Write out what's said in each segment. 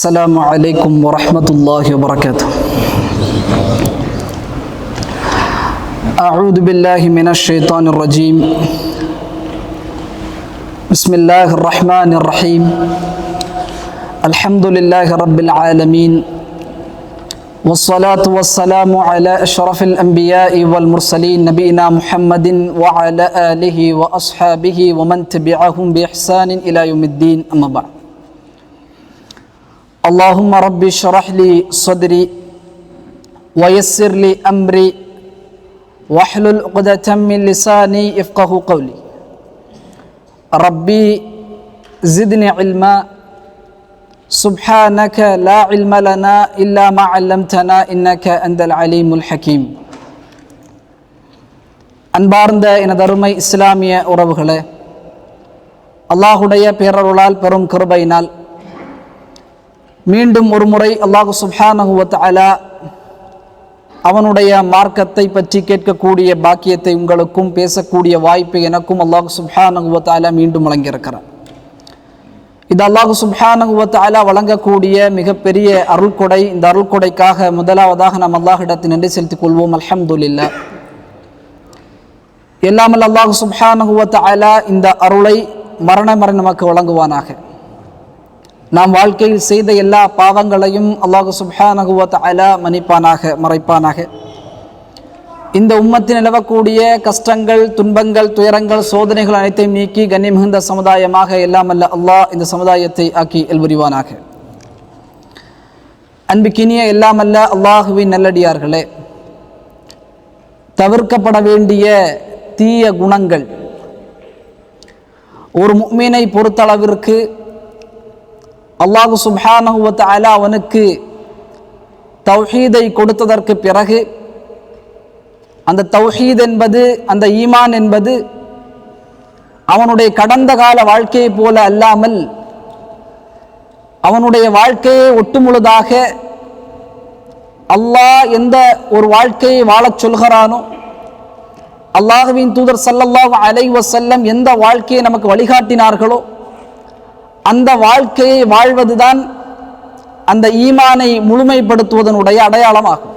السلام عليكم ورحمة الله وبركاته. أعوذ بالله من الشيطان الرجيم. بسم الله الرحمن الرحيم. الحمد لله رب العالمين، والصلاة والسلام على أشرف الأنبياء والمرسلين نبينا محمد وعلى آله وأصحابه ومن تبعهم بإحسان إلى يوم الدين. أما بعد، اللهم رب اشرح لي صدري ويسر لي أمري واحلل عقدة من لساني يفقهوا قولي. ربي زدني علما سبحانك لا علم لنا إلا ما علمتنا إنك أنت العليم الحكيم. அன்பார்ந்த எனதருமை இஸ்லாமிய உறவுகளே, அல்லாஹுடைய பேரருளால் பெரும் கிருபையினால் மீண்டும் ஒரு முறை அல்லாஹு சுப்ஹானஹு வ தஆலா அவனுடைய மார்க்கத்தை பற்றி கேட்கக்கூடிய பாக்கியத்தை உங்களுக்கும் பேசக்கூடிய வாய்ப்பை எனக்கும் அல்லாஹு சுப்ஹானஹு வ தஆலா மீண்டும் வழங்கியிருக்கிறார். இது அல்லாஹு சுப்ஹானஹு வ தஆலா வழங்கக்கூடிய மிகப்பெரிய அருள்கொடை. இந்த அருள்கொடைக்காக முதலாவதாக நாம் அல்லாஹ்விடத்தில் நன்றி செலுத்திக் கொள்வோம். அல்ஹம்துலில்லாஹ். எல்லாமல் அல்லாஹு சுப்ஹானஹு வ தஆலா இந்த அருளை மரண நமக்கு வழங்குவானாக. நாம் வாழ்க்கையில் செய்த எல்லா பாவங்களையும் அல்லாஹு சுப்ஹானஹு வ தஆலா மன்னிப்பானாக, மறைப்பானாக. இந்த உம்மத்தில் நிலவக்கூடிய கஷ்டங்கள், துன்பங்கள், துயரங்கள், சோதனைகள் அனைத்தையும் நீக்கி கண்ணியம் மிகுந்த சமுதாயமாக எல்லாமல்ல அல்லாஹ் இந்த சமுதாயத்தை ஆக்கி எல்புரிவானாக. அன்பிக்கினிய எல்லாமல்ல அல்லாஹுவின் நல்லடியார்களே, தவிர்க்கப்பட வேண்டிய தீய குணங்கள் ஒரு முஃமினை பொறுத்தளவிற்கு அல்லாஹு சுப்ஹானஹு வ தஆலா அவனுக்கு தௌஹீதை கொடுத்ததற்கு பிறகு அந்த தௌஹீத் என்பது, அந்த ஈமான் என்பது அவனுடைய கடந்த கால வாழ்க்கையை போல அல்லாமல் அவனுடைய வாழ்க்கையை ஒட்டுமுழுதாக அல்லாஹ் எந்த ஒரு வாழ்க்கையை வாழச் சொல்கிறானோ, அல்லாஹ்வின் தூதர் ஸல்லல்லாஹு அலைஹி வஸல்லம் எந்த வாழ்க்கையை நமக்கு வழிகாட்டினார்களோ அந்த வாழ்க்கையை வாழ்வதுதான் அந்த ஈமானை முழுமைப்படுத்துவதனுடைய அடையாளமாகும்.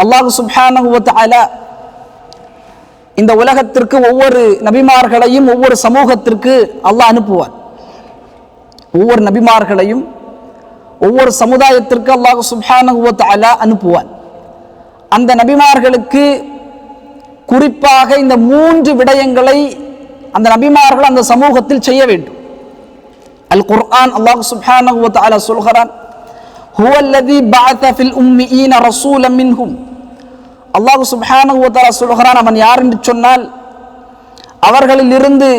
அல்லாஹ் சுப்ஹானஹு வ தஆலா இந்த உலகத்திற்கு ஒவ்வொரு நபிமார்களையும் ஒவ்வொரு சமூகத்திற்கு அல்லாஹ் அனுப்புவார். ஒவ்வொரு நபிமார்களையும் ஒவ்வொரு சமுதாயத்திற்கு அல்லாஹ் சுப்ஹானஹு வ தஆலா அனுப்புவார். அந்த நபிமார்களுக்கு குறிப்பாக இந்த 3 விடயங்களை அந்த நபிமார்கள் அந்த சமூகத்தில் செய்ய வேண்டும். அல் குர்ஆன் அல்லாஹ் சுப்ஹானஹு வ தஆலா சொல்கிறான், ஹுவல்லதி பஅஸ ஃபில் உம்மீன ரசூலம் மின்ஹும். அல்லாஹ் சுப்ஹானஹு வ தஆலா சொல்கிறான், அவன் யார் என்று சொன்னால் அவர்களிலிருந்து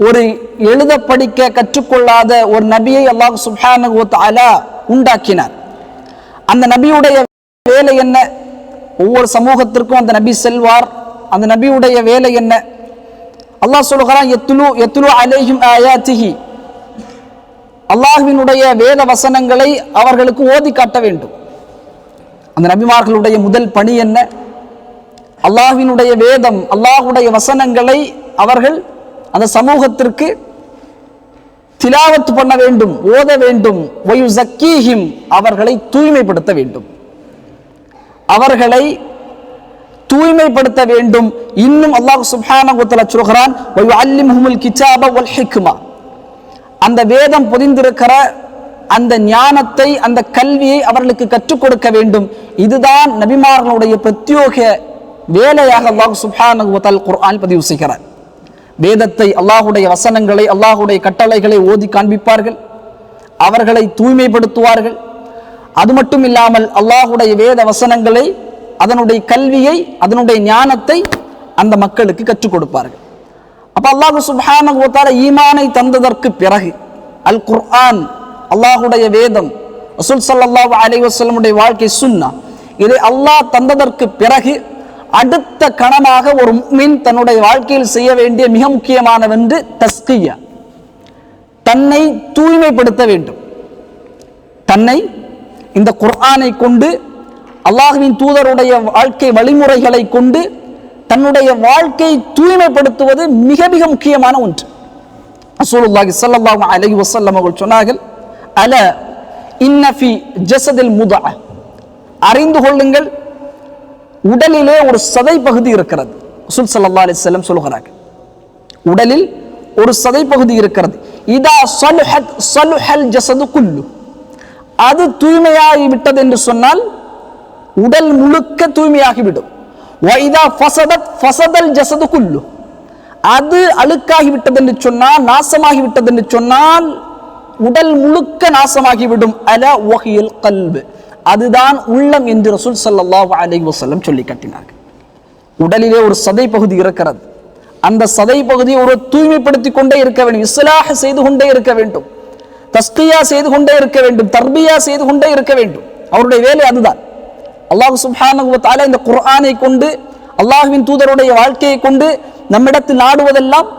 ஒரு எழுத படிக்க கற்றுக்கொள்ளாத ஒரு நபியை அல்லாஹ் சுப்ஹானஹு வ தஆலா உண்டாக்கினார். அந்த நபியுடைய வேலை என்ன? ஒவ்வொரு சமூகத்திற்கும் அந்த நபி செல்வார். அந்த நபியுடைய வேலை என்ன? அல்லாஹ் சொல்கிறான், யத்லு அலைஹிம் ஆயாத்திஹி. அல்லாஹ்வினுடைய வேத வசனங்களை அவர்களுக்கு ஓதி காட்ட வேண்டும். அந்த நபிமார்களுடைய முதல் பணி என்ன? அல்லாஹ்வினுடைய வேதம், அல்லாஹ்வுடைய வசனங்களை அவர்கள் அந்த சமூகத்திற்கு திலாவத் பண்ண வேண்டும், ஓத வேண்டும். வயுஸக்கீஹிம், அவர்களை தூய்மைப்படுத்த வேண்டும், அவர்களை தூய்மைப்படுத்த வேண்டும். இன்னும் அல்லாஹ் சுப்ஹானஹு வ தஆலா சொல்கிறான், வயுஅல்லிமுஹுல் கிதாப வல் ஹிக்மா. அந்த வேதம் பொதிந்திருக்கிற அந்த ஞானத்தை, அந்த கல்வியை அவர்களுக்கு கற்றுக் கொடுக்க வேண்டும். இதுதான் நபிமார்களுடைய பிரத்யோக வேலையாக அல்லாஹ் சுப்ஹானஹு வ தஆலா குர்ஆன் பதிவு செய்கிறார். வேதத்தை, அல்லாஹ்வுடைய வசனங்களை, அல்லாஹ்வுடைய கட்டளைகளை ஓதி காண்பிப்பார்கள், அவர்களை தூய்மைப்படுத்துவார்கள். அது மட்டும் இல்லாமல் அல்லாஹ்வுடைய வேத வசனங்களை, அதனுடைய கல்வியை, அதனுடைய ஞானத்தை அந்த மக்களுக்கு கற்றுக் கொடுப்பார்கள். அப்ப அல்லாஹ் சுப்ஹானஹு வ தஆலா ஈமானை தந்ததற்கு பிறகு அல் குர்ஆன், அல்லாஹ்வுடைய வேதம், ரசூல் ஸல்லல்லாஹு அலைஹி வஸல்லமுடைய வாழ்க்கை சுன்னா, இதை அல்லாஹ் தந்ததற்கு பிறகு அடுத்த கணமாக ஒரு முஃமின் தன்னுடைய வாழ்க்கையில் செய்ய வேண்டிய மிக முக்கியமானவென்று தஸ்கியா, தன்னை தூய்மைப்படுத்த வேண்டும். தன்னை இந்த குர்ஆனை கொண்டு, அல்லாஹ்வின் தூதருடைய வாழ்க்கை வழிமுறைகளை கொண்டு தன்னுடைய வாழ்க்கையை தூய்மைப்படுத்துவது மிக மிக முக்கியமான ஒன்று. ரசூலுல்லாஹி ஸல்லல்லாஹு அலைஹி வஸல்லம் அவர்கள் சொன்னார்கள், அல இன்ன ஃபி ஜஸதில் முதஅ, அறிந்து கொள்ளுங்கள் உடலிலே ஒரு சதை பகுதி இருக்கிறது. ரசூல் ஸல்லல்லாஹு அலைஹி வஸல்லம் சொல்கிறார்கள், உடலில் ஒரு சதை பகுதி இருக்கிறது. இதா ஸலுஹத் ஸலுஹல் ஜஸது குல்லு, அது தூய்மையாகி விட்டது என்று சொன்னால் உடல் முழுக்க தூய்மையாகிவிடும். வைதா ஃபஸதத் ஃபஸதல் ஜஸது குல்லு, அது அழுக்காகி விட்டது என்று சொன்னால், நாசமாகி விட்டது என்று சொன்னால் உடல் முழுக்க நாசமாகிவிடும். அல வஹியல் கல்ப், அதுதான் உள்ளம் என்று ரசூல் ஸல்லல்லாஹு அலைஹி வஸல்லம் சொல்லி காட்டினார்கள். உடலிலே ஒரு சதை பகுதி இருக்கிறது, அந்த சதை பகுதியை ஒரு தூய்மைப்படுத்திக் கொண்டே இருக்க வேண்டும், இஸ்லாஹ் செய்து கொண்டே இருக்க வேண்டும், தஸ்கியா செய்து கொண்டே இருக்க வேண்டும், தர்பியா செய்து கொண்டே இருக்க வேண்டும். அவருடைய வேலை அதுதான். அல்லாஹ் சுப்ஹானஹு வ தஆலா இந்த குர்ஆனை கொண்டு, அல்லாஹ்வின் தூதருடைய வாழ்க்கையை கொண்டு நம்மிடத்தில் நாடுவதெல்லாம்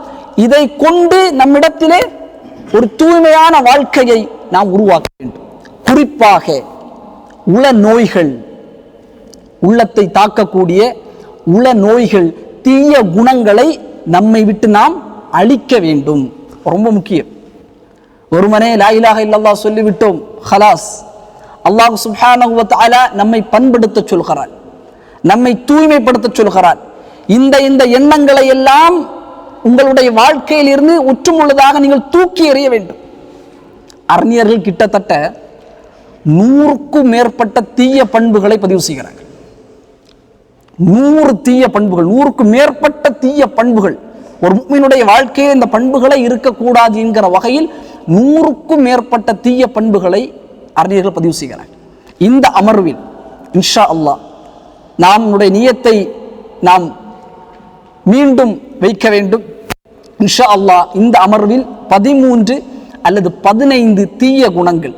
இதை கொண்டு நம்மிடத்திலே ஒரு தூய்மையான வாழ்க்கையை நாம் உருவாக்க வேண்டும். குறிப்பாக உள நோய்கள், உள்ளத்தை தாக்கக்கூடிய உள நோய்கள், தீய குணங்களை நம்மை விட்டு நாம் அழிக்க வேண்டும். ரொம்ப முக்கியம். ஒருமனே லா இலாஹ இல்லல்லாஹ் சொல்லிவிட்டோம், ஹலாஸ். அல்லாஹ் சுப்ஹானஹு வ தஆலா நம்மை பண்படுத்த சொல்கிறான், நம்மை தூய்மைப்படுத்த சொல்கிறான். இந்த எண்ணங்களை எல்லாம் உங்களுடைய வாழ்க்கையில் இருந்து உற்றுமுள்ளதாக நீங்கள் தூக்கி எறிய வேண்டும். அறிஞர்கள் கிட்டத்தட்ட 100க்கும் மேற்பட்ட தீய பண்புகளை பதிவு செய்கிறார்கள். 100 தீய பண்புகள், 100க்கும் மேற்பட்ட தீய பண்புகள். ஒரு முஃமினுடைய வாழ்க்கையில் இந்த பண்புகளை இருக்கக்கூடாது என்கிற வகையில் 100க்கும் மேற்பட்ட தீய பண்புகளை அறிஞர்கள் பதிவு செய்கிறார்கள். இந்த அமர்வில் இன்ஷா அல்லாஹ் நம்முடைய நியத்தை நாம் மீண்டும் வைக்க வேண்டும். இன்ஷா அல்லாஹ் இந்த அமர்வில் 13 அல்லது 15 தீய குணங்கள்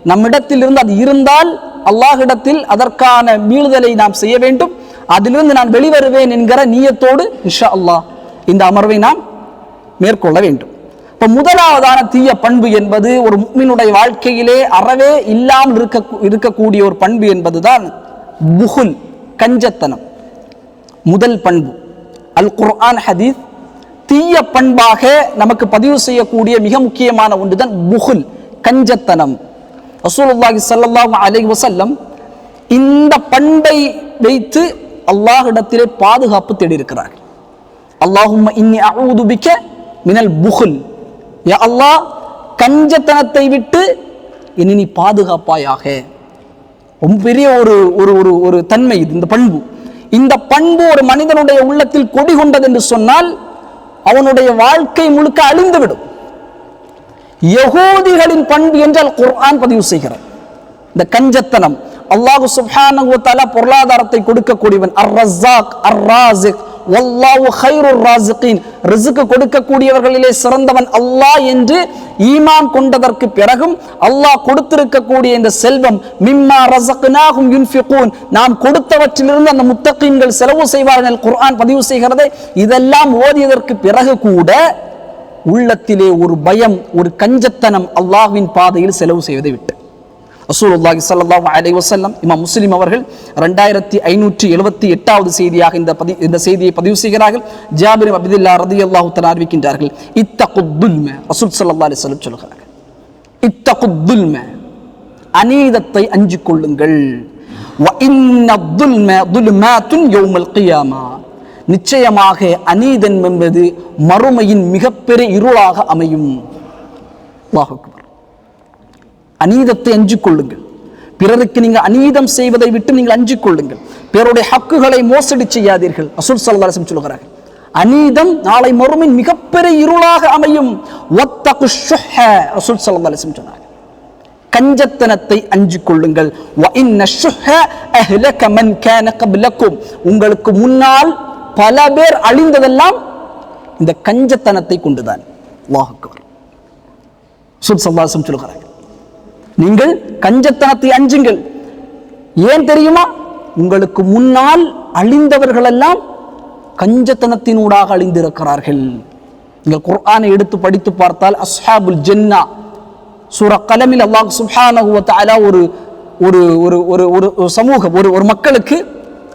நம்மிடத்திலிருந்து அது இருந்தால் அல்லாஹ்விடத்தில் அதற்கான மீளுதலை நாம் செய்ய வேண்டும். அதிலிருந்து நான் வெளிவருவேன் என்கிற நியத்தோடு இன்ஷா அல்லாஹ் இந்த அமர்வை நாம் மேற்கொள்ள வேண்டும். இப்போ முதலாவதான தீய பண்பு என்பது ஒரு முஃமினுடைய வாழ்க்கையிலே அறவே இல்லாமல் இருக்கக்கூடிய ஒரு பண்பு என்பதுதான் புகுல், கஞ்சத்தனம். முதல் பண்பு அல் குர்ஆன் ஹதீஸ் தீய பண்பாக நமக்கு பதிவு செய்யக்கூடிய மிக முக்கியமான ஒன்றுதான் புகுல், கஞ்சத்தனம். ரசூலுல்லாஹி ஸல்லல்லாஹு அலைஹி வஸல்லம் இந்த பண்பை வைத்து அல்லாஹ்விடத்திலே பாதுகாப்பு தேடி இருக்கிறார்கள். அல்லாஹும்ம இன்னி அஊது பிக மினல் புகுல், யா அல்லாஹ் கஞ்சத்தனத்தை விட்டு என்னை நீ பாதுகாப்பாயாக. ரொம்ப பெரிய ஒரு தன்மை இது, இந்த பண்பு. இந்த பண்பு ஒரு மனிதனுடைய உள்ளத்தில் கொடி கொண்டது என்று சொன்னால் அவனுடைய வாழ்க்கை முழுக்க அழிந்துவிடும். யகூதிகளின் பண்பு என்றால் குர்ஆன் பதிவு செய்கிறார் இந்த கஞ்சத்தனம். அல்லாஹ் சுப்ஹானஹு வ தஆலா பொருளாதாரத்தை கொடுக்கக்கூடியவன், அர் ரஸாக் அர் ராஸிக் வல்லாஹு கைருர் ராஸிகீன், ரிஸ்க் கொடுக்கக்கூடியவர்களிலே சிறந்தவன் அல்லாஹ் என்று ஈமான் கொண்டதற்கு பிறகும் அல்லாஹ் கொடுத்திருக்கக்கூடிய இந்த செல்வம் மிம்மா ரஸக்னாஹும் யுன்ஃபிகூன், நாம் கொடுத்தவற்றிலிருந்து அந்த முத்தகீன்கள் செலவு செய்வார்கள் குர்ஆன் பதிவு செய்கிறது. இதெல்லாம் ஓதியதற்கு பிறகு கூட உள்ளத்திலே ஒரு பயம், ஒரு கஞ்சத்தனம் அல்லாஹ்வின் பாதையில் செலவு செய்வதை விட்டு. ரசூலுல்லாஹி ஸல்லல்லாஹு அலைஹி வஸல்லம் இமாம் முஸ்லிம் அவர்கள் 2578வது செய்தியாக இந்த செய்தியை பதிவு செய்கிறார்கள். ஜாபிர் இப்னு அப்துல்லாஹ் ரலியல்லாஹு தஆலா அறிவிக்கின்றார்கள், இத்தகுத் துல்ம, ரசூல் ஸல்லல்லாஹு அலைஹி வஸல்லம் சொல்கிறார்கள், இத்தகுத் துல்ம, அநீதத்தை அஞ்சிக் கொள்ளுங்கள். வ இன்ன துல்ம துல்மாத்துன் யௌமல் கியாமா, நிச்சயமாக அநீதம் என்பது மறுமையின் மிகப்பெரிய இருளாக அமையும். அல்லாஹ் அக்பர். அநீதத்தை அஞ்சிக் கொள்ளுங்கள். பிறருக்கு நீங்கள் அநீதம் செய்வதை விட்டு நீங்கள் அஞ்சிக் கொள்ளுங்கள். பிறருடைய ஹக்குகளை மோசடி செய்யாதீர்கள். ரசூல் ஸல்லல்லாஹு அலைஹி வஸல்லம் சொல்கிறார்கள், அநீதம் நாளை மறுமையின் மிகப்பெரிய இருளாக அமையும். வத்தகு ஷுஹ, ரசூல் ஸல்லல்லாஹு அலைஹி வஸல்லம் சொன்னார்கள், கஞ்சத்தனத்தை அஞ்சிக் கொள்ளுங்கள். வ இன்ன ஷுஹ அஹ்லக மன் கான கப்லக்கும், உங்களுக்கு முன்னால் பல பேர் அழிந்ததெல்லாம் இந்த கஞ்சத்தனத்தை கொண்டுதான். அல்லாஹ் அக்பர். ரசூல் ஸல்லல்லாஹு அலைஹி வஸல்லம் சொல்கிறார்கள், நீங்கள் கஞ்சத்தனத்தை அஞ்சுங்கள். ஏன் தெரியுமா? உங்களுக்கு முன்னால் அழிந்தவர்கள் எல்லாம் கஞ்சத்தனத்தினூடாக அழிந்திருக்கிறார்கள். நீங்கள் குர்ஆனை எடுத்து படித்து பார்த்தால் அஸ்ஹாபுல் ஜன்னா சூரா கலமில் அல்லாஹ் சுப்ஹானஹு வ தஆலா ஒரு ஒரு ஒரு ஒரு சமூகம், ஒரு மக்களுக்கு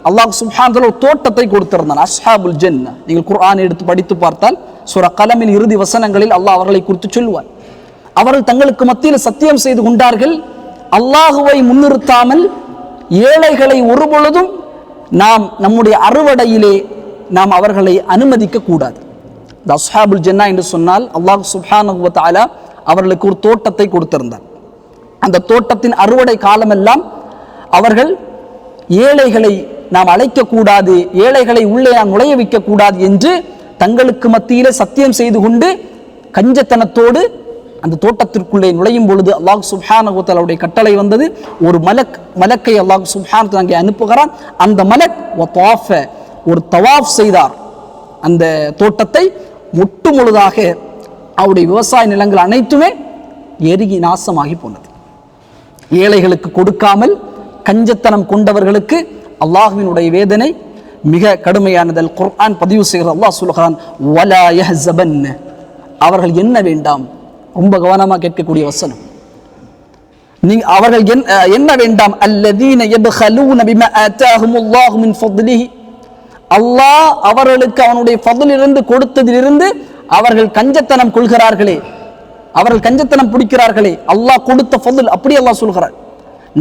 அல்லாஹ் சுப்ஹானஹு வ தஆலா ஒரு தோட்டத்தை கொடுத்திருந்தான், அஸ்ஹாபுல் ஜன்னா. நீங்கள் குர்ஆனை எடுத்து படித்து பார்த்தால் சூரா கலமில் இறுதி வசனங்களில் அல்லாஹ் அவர்களை குறித்து சொல்லுவார். அவர்கள் தங்களுக்கு மத்தியில் சத்தியம் செய்து கொண்டார்கள், அல்லாஹுவை முன்னிறுத்தாமல் ஏழைகளை ஒருபொழுதும் நாம் நம்முடைய அறுவடையிலே நாம் அவர்களை அனுமதிக்க கூடாது. இந்த அஸ்ஹாபுல் ஜன்னா என்று சொன்னால் அல்லாஹ் சுப்ஹானஹு வ தஆலா அவர்களுக்கு ஒரு தோட்டத்தை கொடுத்திருந்தார். அந்த தோட்டத்தின் அறுவடை காலமெல்லாம் அவர்கள் ஏழைகளை நாம் அழைக்கக்கூடாது, ஏழைகளை உள்ளே நாம் நுழைய வைக்க கூடாது என்று தங்களுக்கு மத்தியிலே சத்தியம் செய்து கொண்டு கஞ்சத்தனத்தோடு அந்த தோட்டத்திற்குள்ளே நுழையும் பொழுது அல்லாஹ் சுப்ஹானஹு வ தஆலாவுடைய கட்டளை வந்தது. ஒரு மலக்கை அல்லாஹ் சுப்ஹானஹு வ தஆலா அங்கே அனுப்புகிறான். அந்த மலக் ஒரு தவாஃப் செய்தார். அந்த தோட்டத்தை முட்டு முழுதாக அவருடைய விவசாய நிலங்கள் அனைத்துமே எரிகி நாசமாகி போனது. ஏழைகளுக்கு கொடுக்காமல் கஞ்சத்தனம் கொண்டவர்களுக்கு அல்லாஹ்வினுடைய வேதனை மிக கடுமையானது. அல் குர்ஆன் பதிவு செய்கிற அல்லாஹ் சொல்கிறான், வலா யஹ்ஸபன்ன, அவர்கள் என்ன வேண்டாம். ரொம்ப கவனமாக கேட்கக்கூடிய வசனம். அவர்கள் என்ன வேண்டாம், அல்லதீன யப்கலூன பிமா ஆதாஹுமுல்லாஹு மின் ஃபத்லிஹி, அல்லாஹ் அவர்களுக்கு அவனுடைய ஃபத்லிலிருந்து கொடுத்ததிலிருந்து அவர்கள் கஞ்சத்தனம் கொள்கிறார்களே, அவர்கள் கஞ்சத்தனம் பிடிக்கிறார்களே, அல்லாஹ் கொடுத்த ஃபத்ல் அப்படி அல்லாஹ் சொல்கிறார்.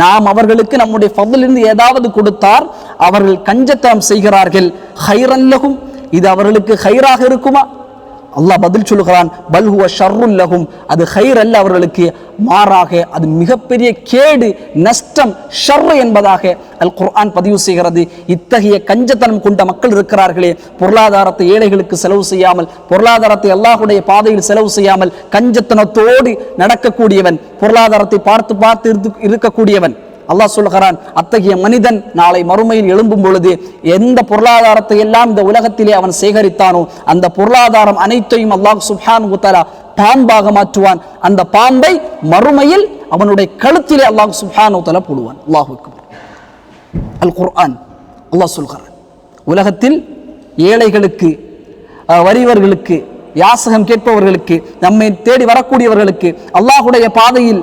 நாம் அவர்களுக்கு நம்முடைய ஃபத்லிலிருந்து ஏதாவது கொடுத்தார், அவர்கள் கஞ்சத்தனம் செய்கிறார்கள். ஹைரன் லஹும், இது அவர்களுக்கு ஹைராக இருக்குமா? அல்லாஹ் பதில் சொல்லுகிறான், பல் ஹுவ ஷர்ருல் லஹும், அது ஹைர் அல்ல அவர்களுக்கு, மாறாக அது மிகப்பெரிய கேடு, நஷ்டம், ஷர் என்பதாக அல் குர்ஆன் பதிவு செய்கிறது. இத்தகைய கஞ்சத்தனம் கொண்ட மக்கள் இருக்கிறார்களே, பொருளாதாரத்தை ஏழைகளுக்கு செலவு செய்யாமல், பொருளாதாரத்தை அல்லாஹ்வுடைய பாதையில் செலவு செய்யாமல் கஞ்சத்தனத்தோடு நடக்கக்கூடியவன், பொருளாதாரத்தை பார்த்து பார்த்து இருக்கக்கூடியவன், அல்லாஹ் சொல்கிறான், அத்தகைய மனிதன் நாளை மறுமையில் எழும்பும் பொழுது எந்த பொருளாதாரத்தை எல்லாம் இந்த உலகத்திலே அவன் சேகரித்தானோ அந்த பொருளாதாரம் அனைத்தையும் அல்லாஹ் சுப்ஹானஹு வ தஆலா பாம்பாக மாற்றுவான். அந்த பாம்பை மறுமையில் அவனுடைய கழுத்திலே அல்லாஹ் சுப்ஹானஹு வ தஆலா போடுவான். அல்லாஹு அக்பர். அல் குர்ஆன் அல்லாஹ் சொல்கிறான், உலகத்தில் ஏழைகளுக்கு, வறியவர்களுக்கு, யாசகம் கேட்பவர்களுக்கு, நம்மை தேடி வரக்கூடியவர்களுக்கு, அல்லாஹ்வுடைய பாதையில்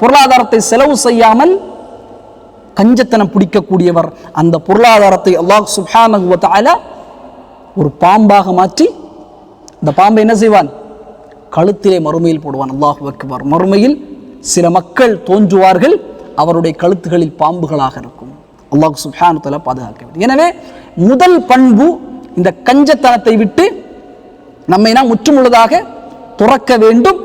பொருளாதாரத்தை செலவு செய்யாமல் கஞ்சத்தனம் பிடிக்கக்கூடியவர், அந்த பொருளாதாரத்தை அல்லாஹ் சுப்ஹானஹு வ தஆலா ஒரு பாம்பாக மாற்றி அந்த பாம்பை என்ன செய்வான், கழுத்திலே மறுமையில் போடுவான். அல்லாஹு அக்பர். மறுமையில் சில மக்கள் தோன்றுவார்கள், அவருடைய கழுத்துகளில் பாம்புகளாக இருக்கும். அல்லாஹ் சுப்ஹானஹு வ தஆலா பாதுகாக்க வேண்டும். எனவே முதல் பண்பு, இந்த கஞ்சத்தனத்தை விட்டு நம்மை நாம் முற்றுமுழுதாக துறக்க வேண்டும்.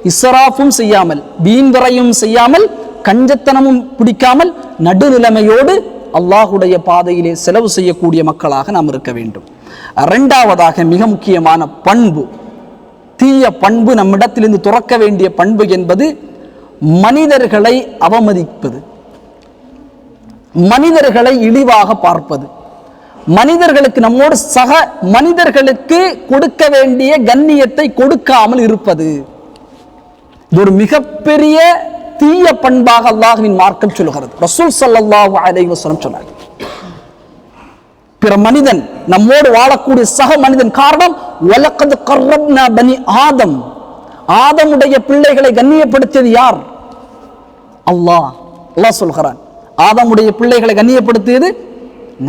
இஸ்ராஃபும் செய்யாமல், வீண்வரையும் செய்யாமல், கஞ்சத்தனமும் பிடிக்காமல் நடுநிலைமையோடு அல்லாஹுடைய பாதையிலே செலவு செய்யக்கூடிய மக்களாக நாம் இருக்க வேண்டும். இரண்டாவதாக மிக முக்கியமான பண்பு, தீய பண்பு, நம்மிடத்திலிருந்து துறக்க வேண்டிய பண்பு என்பது மனிதர்களை அவமதிப்பது, மனிதர்களை இழிவாக பார்ப்பது, மனிதர்களுக்கு, நம்மோடு சக மனிதர்களுக்கு கொடுக்க வேண்டிய கண்ணியத்தை கொடுக்காமல் இருப்பது. இது ஒரு மிகப்பெரிய தீய பண்பாக அல்லாஹ்வின் மார்க்கம் சொல்கிறது. ரசூல் ஸல்லல்லாஹு அலைஹி வஸல்லம் சொன்னார், பிற மனிதன், நம்மோடு வாழக்கூடிய சக மனிதன், காரணம் வலக்கத் கர்ரப்னா பனி ஆதம், ஆதமுடைய பிள்ளைகளை கண்ணியப்படுத்தியது யார்? அல்லாஹ். அல்லாஹ் சொல்கிறான், ஆதமுடைய பிள்ளைகளை கண்ணியப்படுத்தியது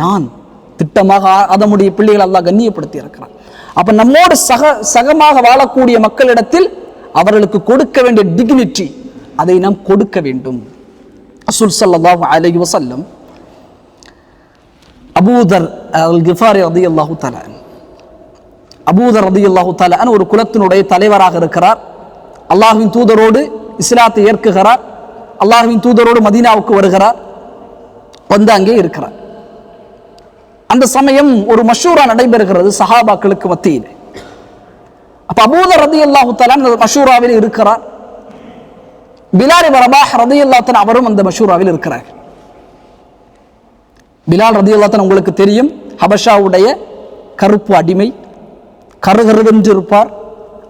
நான். திட்டமாக ஆதமுடைய பிள்ளைகளை அல்லாஹ் கண்ணியப்படுத்தி இருக்கிறான். அப்ப நம்மோடு சகமாக வாழக்கூடிய மக்களிடத்தில் அவர்களுக்கு கொடுக்க வேண்டிய டிக்னிட்டி, அதை நாம் கொடுக்க வேண்டும். ரசூல் ஸல்லல்லாஹு அலைஹி வஸல்லம் அபூதர் அல் கிஃபாரி ரலியல்லாஹு தஆலா, அபூதர் ரலியல்லாஹு தஆலா ஒரு குலத்தினுடைய தலைவராக இருக்கிறார். அல்லாஹ்வின் தூதரோடு இஸ்லாத்தை ஏற்குகிறார். அல்லாஹ்வின் தூதரோடு மதீனாவுக்கு வருகிறார். வந்து அங்கே இருக்கிறார். அந்த சமயம் ஒரு மஷூரா நடைபெறுகிறது சஹாபாக்களுக்கு மத்தியில். அப்ப அபூதர் ரலியல்லாஹு தஆலா அந்த மஷூராவில் இருக்கிறார். பிலால் இப்னு ரபாஹ் ரலியல்லாஹு தஆலா அவரும் அந்த மஷூராவில் இருக்கிறார். பிலால் ரலியல்லாஹு தஆலா உங்களுக்கு தெரியும், ஹபஷாவுடைய கருப்பு அடிமை, கருகருவென்று இருப்பார்.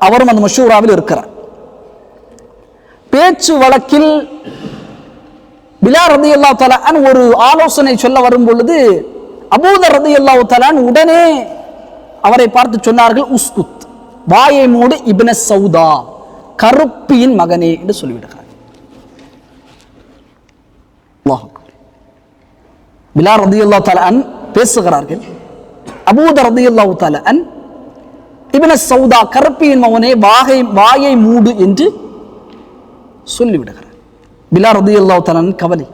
அவரும் அந்த மஷூராவில் இருக்கிறார். பேச்சு வழக்கில் பிலால் ரலியல்லாஹு தஆலா ஒரு ஆலோசனை சொல்ல வரும் பொழுது அபூதர் ரலியல்லாஹு தஆலா உடனே அவரை பார்த்து சொன்னார்கள், உஸ்குத், வாயை மூடு, இப்ன சௌதா, கருப்பியின் மகனே என்று சொல்லிவிடுகிறார். அல்லாஹ் அக்பர். பிலால் ரலியல்லாஹு தஆலா பேசுகிறார்கள். அபூதர் ரலியல்லாஹு தஆலா இப்னு சௌதா, கருப்பியின் மகனே வாயை மூடு என்று சொல்லிவிடுகிறார். பிலால் ரலியல்லாஹு தஆலா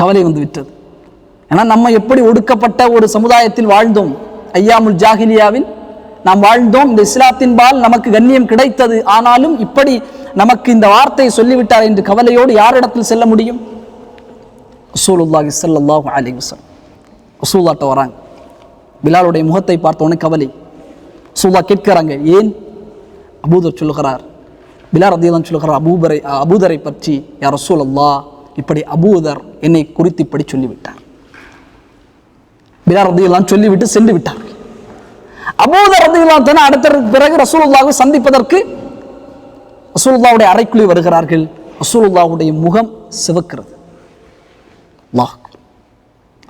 கவலை வந்து விட்டது. ஏன்னா நம்ம எப்படி ஒடுக்கப்பட்ட ஒரு சமுதாயத்தில் வாழ்ந்தோம், ஐயாமுல் ஜாஹிலியாவில் நாம் வாழ்ந்தோம், இந்த இஸ்லாத்தின்பால் நமக்கு கண்ணியம் கிடைத்தது. ஆனாலும் இப்படி நமக்கு இந்த வார்த்தையை சொல்லிவிட்டார் என்று கவலையோடு யாரிடத்தில் செல்ல முடியும்? ரசூலுல்லாஹி ஸல்லல்லாஹு அலைஹி வஸல்லம் ரசூலுல்லாஹ்ட்ட வராங்க. பிலாலுடைய முகத்தை பார்த்தோன்னே கவலை. ரசூலுல்லாஹ் கேட்கிறாங்க, ஏன்? அபூதர் சொல்லுகிறார், பிலால் ரலியல்லாஹு சொல்லுகிறார், அபூதரை பற்றி யா ரசூலல்லாஹ், இப்படி அபூதர் என்னை குறித்து இப்படி சொல்லிவிட்டார். பிலால் ரலியல்லாஹு சொல்லிவிட்டு சென்று விட்டார்கள். அபூதர் ரலியல்லாஹு தஆலா அடுத்த பிறகு ரசூலுல்லாஹ்வை சந்திப்பதற்கு ரசூலுல்லாஹ்வுடைய அறைக்குள்ளே வருகிறார்கள். ரசூலுல்லாஹ்வுடைய முகம் சிவக்கிறது. அல்லாஹ்